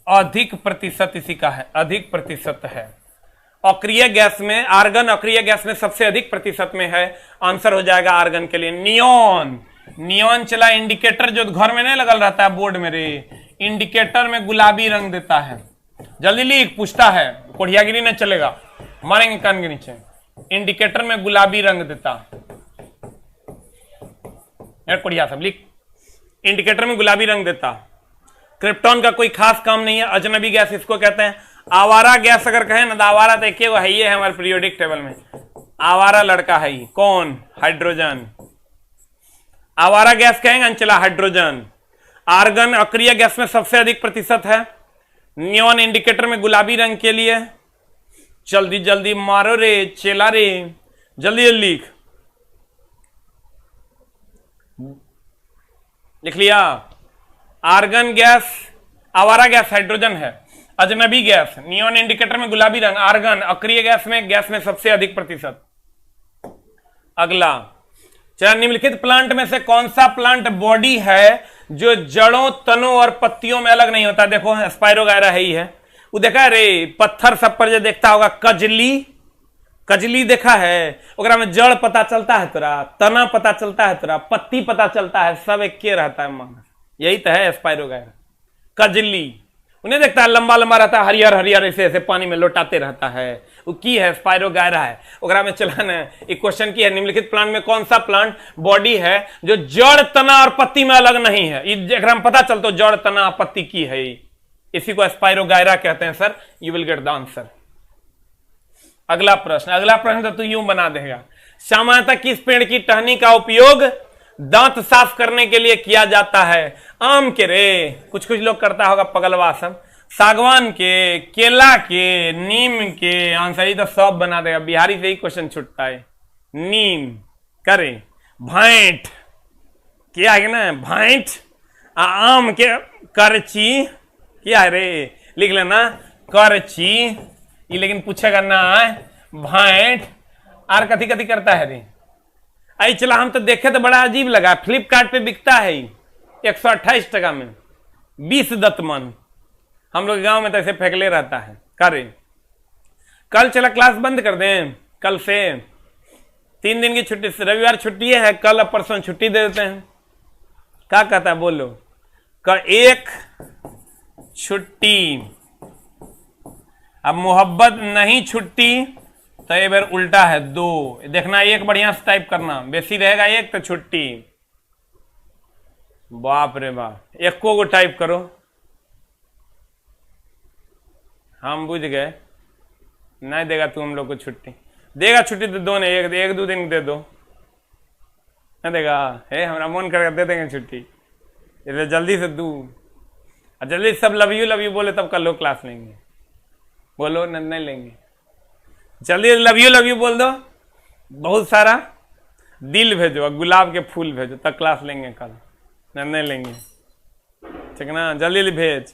अधिक प्रतिशत इसी का है, अधिक प्रतिशत है अक्रिय गैस में। आर्गन अक्रिय गैस में सबसे अधिक प्रतिशत में है, आंसर हो जाएगा आर्गन के लिए नियॉन। नियॉन चला इंडिकेटर जो घर में नहीं लगल रहता है बोर्ड में रे, इंडिकेटर में गुलाबी रंग देता है। जल्दी लिख, पूछता है, कोढ़ियागिरी नहीं चलेगा, मारेंगे कान के नीचे। इंडिकेटर में गुलाबी रंग देता, कोढ़िया सब लिख, इंडिकेटर में गुलाबी रंग देता। क्रिप्टॉन का कोई खास काम नहीं है, अजनबी गैस इसको कहते हैं। आवारा गैस अगर कहें ना तो आवारा तो एक है, ये है हमारे पीरियोडिक टेबल में, आवारा लड़का है ये, कौन? हाइड्रोजन। आवारा गैस कहेंगे चला हाइड्रोजन। आर्गन अक्रिय गैस में सबसे अधिक प्रतिशत है। नियॉन इंडिकेटर में गुलाबी रंग के लिए। जल्दी जल्दी मारो रे चेला रे, जल्दी जल्दी लिख लिया। आर्गन गैस आवारा गैस हाइड्रोजन है, अजनबी गैस नियॉन इंडिकेटर में गुलाबी रंग, आर्गन अक्रिय गैस में सबसे अधिक प्रतिशत। अगला, चला निम्नलिखित प्लांट में से कौन सा प्लांट बॉडी है जो जड़ों, तनों और पत्तियों में अलग नहीं होता? देखो स्पाइरोगायरा है ही है, वो देखा रे पत्थर सब पर जो देखता होगा, कजली, कजली देखा है, ओकरा में जड़ पता चलता है तोरा, तना पता चलता है तोरा, पत्ती पता चलता है, सब एक के रहता है मन। यही तो है स्पाइरोगायरा, कजली। उन्हें देखता है लंबा लंबा रहता है, हरियर हरियर ऐसे ऐसे पानी में लौटाते रहता है, वो की है स्पाइरोगायरा है। ओकरा में चला ना एक क्वेश्चन की है, निम्नलिखित प्लांट में कौन सा प्लांट बॉडी है जो जड़, तना और पत्ती में अलग नहीं है? एकरा में पता चलता जड़, तना, पत्ती की है, इसी को स्पाइरोगायरा कहते हैं sir. You will get the answer. अगला प्रश्न तो तू यूं बना देगा, सामान्यतः किस पेड़ की टहनी का उपयोग दांत साफ करने के लिए किया जाता है? आम के रे, कुछ कुछ लोग करता होगा पगलवा सब, सागवान के, केला के, नीम के। आंसर ही तो सब बना देगा, बिहारी से ही क्वेश्चन छुटता है। नीम करे, भाइट क्या है ना, भाइट। आम के करची, क्या है रे, लिख लेना करची, ये लेकिन पूछेगा ना भाइट। आर कथी कथी करता है रे? आई चला, हम तो देखे तो बड़ा अजीब लगा, फ्लिपकार्ट पे बिकता है 128 टका में 20 दतमन। हम लोग गांव में तो ऐसे फेंकले रहता है। करे कल चला क्लास बंद कर दें, कल से 3 दिन की छुट्टी, रविवार छुट्टी है, कल अब परसों छुट्टी दे देते हैं। क्या कहता है बोलो? एक छुट्टी, अब मोहब्बत नहीं छुट्टी तो ये बार उल्टा है 2। देखना एक बढ़िया से टाइप करना, बेसी रहेगा एक तो छुट्टी। बाप रे बाप, एक को टाइप करो, हम बुझ गए। नहीं देगा तू हम लोग को छुट्टी, देगा छुट्टी तो दो, नहीं एक 2 दिन दे दो, नहीं देगा है, हमारा मन करेगा दे देंगे छुट्टी, इसलिए जल्दी से दू, जल्दी सब लव यू बोले तब कल लोग क्लास लेंगे। बोलो नहीं लेंगे, जल्दी लव यू बोल दो, बहुत सारा दिल भेजो, गुलाब के फूल भेजो, तब क्लास लेंगे कल, नहीं लेंगे, ठीक है ना? जल्दी भेज,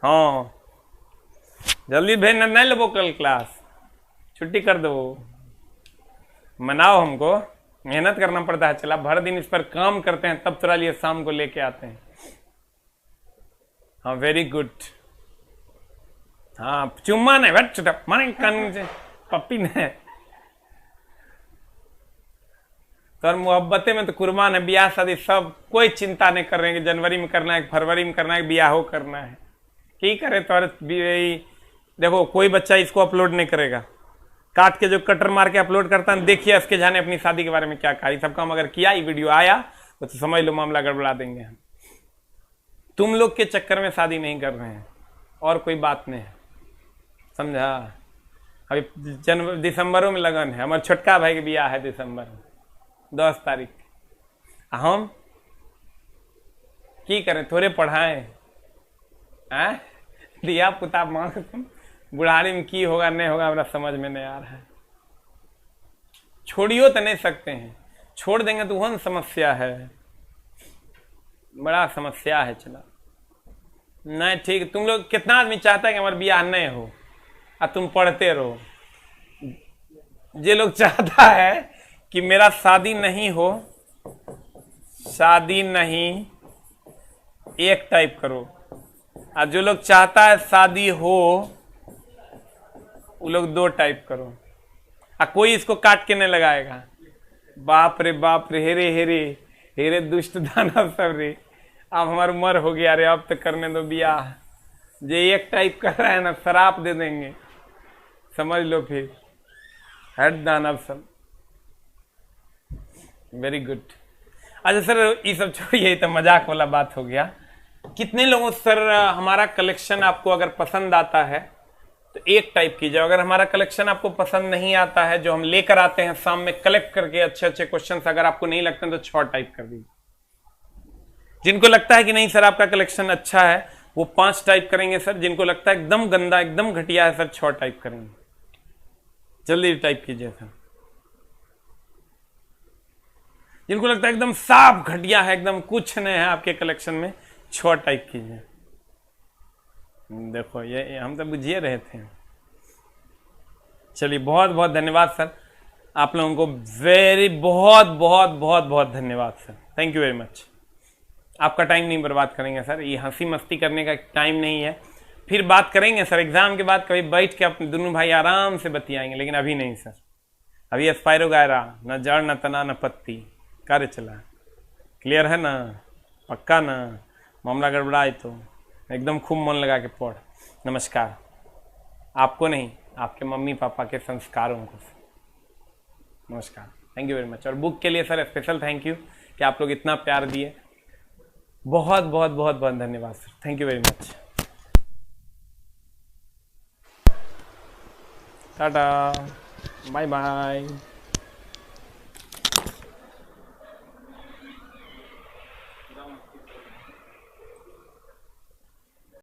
हाँ जल्दी भेज, नहीं लो कल क्लास, छुट्टी कर दो। मनाओ, हमको मेहनत करना पड़ता है, चला भर दिन इस पर काम करते हैं, तब तेरा लिए शाम को लेके आते हैं। हाँ वेरी गुड। हाँ चुम्मा नहीं बैठ छुटा मारे कान से, पप्पी ने तो और मोहब्बतें में तो कुर्बान है, ब्याह शादी सब कोई चिंता नहीं कर रहे हैं कि जनवरी में करना है, फरवरी में करना है, ब्याह हो करना है। की करे तो देखो कोई बच्चा इसको अपलोड नहीं करेगा, काट के जो कटर मार के अपलोड करता है, देखिए इसके जाने अपनी शादी के बारे में क्या कहा। ये सब काम अगर किया, ये वीडियो आया तो समझ लो मामला गड़बड़ा देंगे हम। तुम लोग के चक्कर में शादी नहीं कर रहे हैं, और कोई बात नहीं है, समझा। अभी दिसंबरों में लगन है, हमारे छोटका भाई के ब्याह है दिसंबर में 10 तारीख। हम की करें, थोड़े पढ़ाएं दिया पुता मांग, बुढ़ारी में की होगा नहीं होगा हमरा समझ में नहीं आ रहा है। छोड़ियो तो नहीं सकते हैं, छोड़ देंगे तो वह समस्या है, बड़ा समस्या है। चला नहीं ठीक, तुम लोग कितना आदमी चाहता है कि हमारा ब्याह नहीं हो और तुम पढ़ते रहो। ये लोग चाहता है कि मेरा शादी नहीं हो, शादी नहीं एक टाइप करो, और जो लोग चाहता है शादी हो वो लोग 2 टाइप करो, और कोई इसको काट के नहीं लगाएगा। बाप रे हेरे हेरे हेरे दुष्ट दानव सब रे, अब हमारी उम्र हो गया रे, अब तो करने दो ब्याह। जो एक टाइप कर रहा है ना, शराप दे देंगे, समझ लो फिर। हट दानव सब। Very good. अच्छा सर, ये सब छोड़िए, तो मजाक वाला बात हो गया। कितने लोगों सर हमारा कलेक्शन आपको अगर पसंद आता है तो एक टाइप कीजिए, अगर हमारा कलेक्शन आपको पसंद नहीं आता है, जो हम लेकर आते हैं शाम में कलेक्ट करके अच्छे अच्छे क्वेश्चन, अगर आपको नहीं लगते तो 6 टाइप कर दीजिए। जिनको लगता है कि नहीं सर आपका कलेक्शन अच्छा है वो 5 टाइप करेंगे सर, जिनको लगता है एकदम गंदा एकदम घटिया है सर 6 टाइप करेंगे। जल्दी टाइप कीजिए सर। जिनको लगता है एकदम साफ घटिया है, एकदम कुछ नहीं है आपके कलेक्शन में, 6 टाइप कीजिए। देखो ये हम तो बुझिए रहे थे। चलिए बहुत बहुत धन्यवाद सर, आप लोगों को बहुत बहुत बहुत बहुत धन्यवाद sir, thank you very much. आपका टाइम नहीं बर्बाद करेंगे सर, ये हंसी मस्ती करने का टाइम नहीं है, फिर बात करेंगे सर एग्जाम के बाद, कभी बैठ के अपने दोनों भाई आराम से बतियाएंगे, लेकिन अभी नहीं सर। अभी एस्पायरो गायरा, न जड़ न तना न पत्ती, कार्य चला। क्लियर है ना, पक्का ना, मामला गड़बड़ाए तो एकदम खूब मन लगा के पढ़। नमस्कार। आपको नहीं, आपके मम्मी पापा के संस्कारों को। नमस्कार, थैंक यू वेरी मच। और बुक के लिए सर स्पेशल थैंक यू कि आप लोग इतना प्यार दिए, बहुत बहुत बहुत बहुत धन्यवाद sir, thank you very much. Tata, bye bye.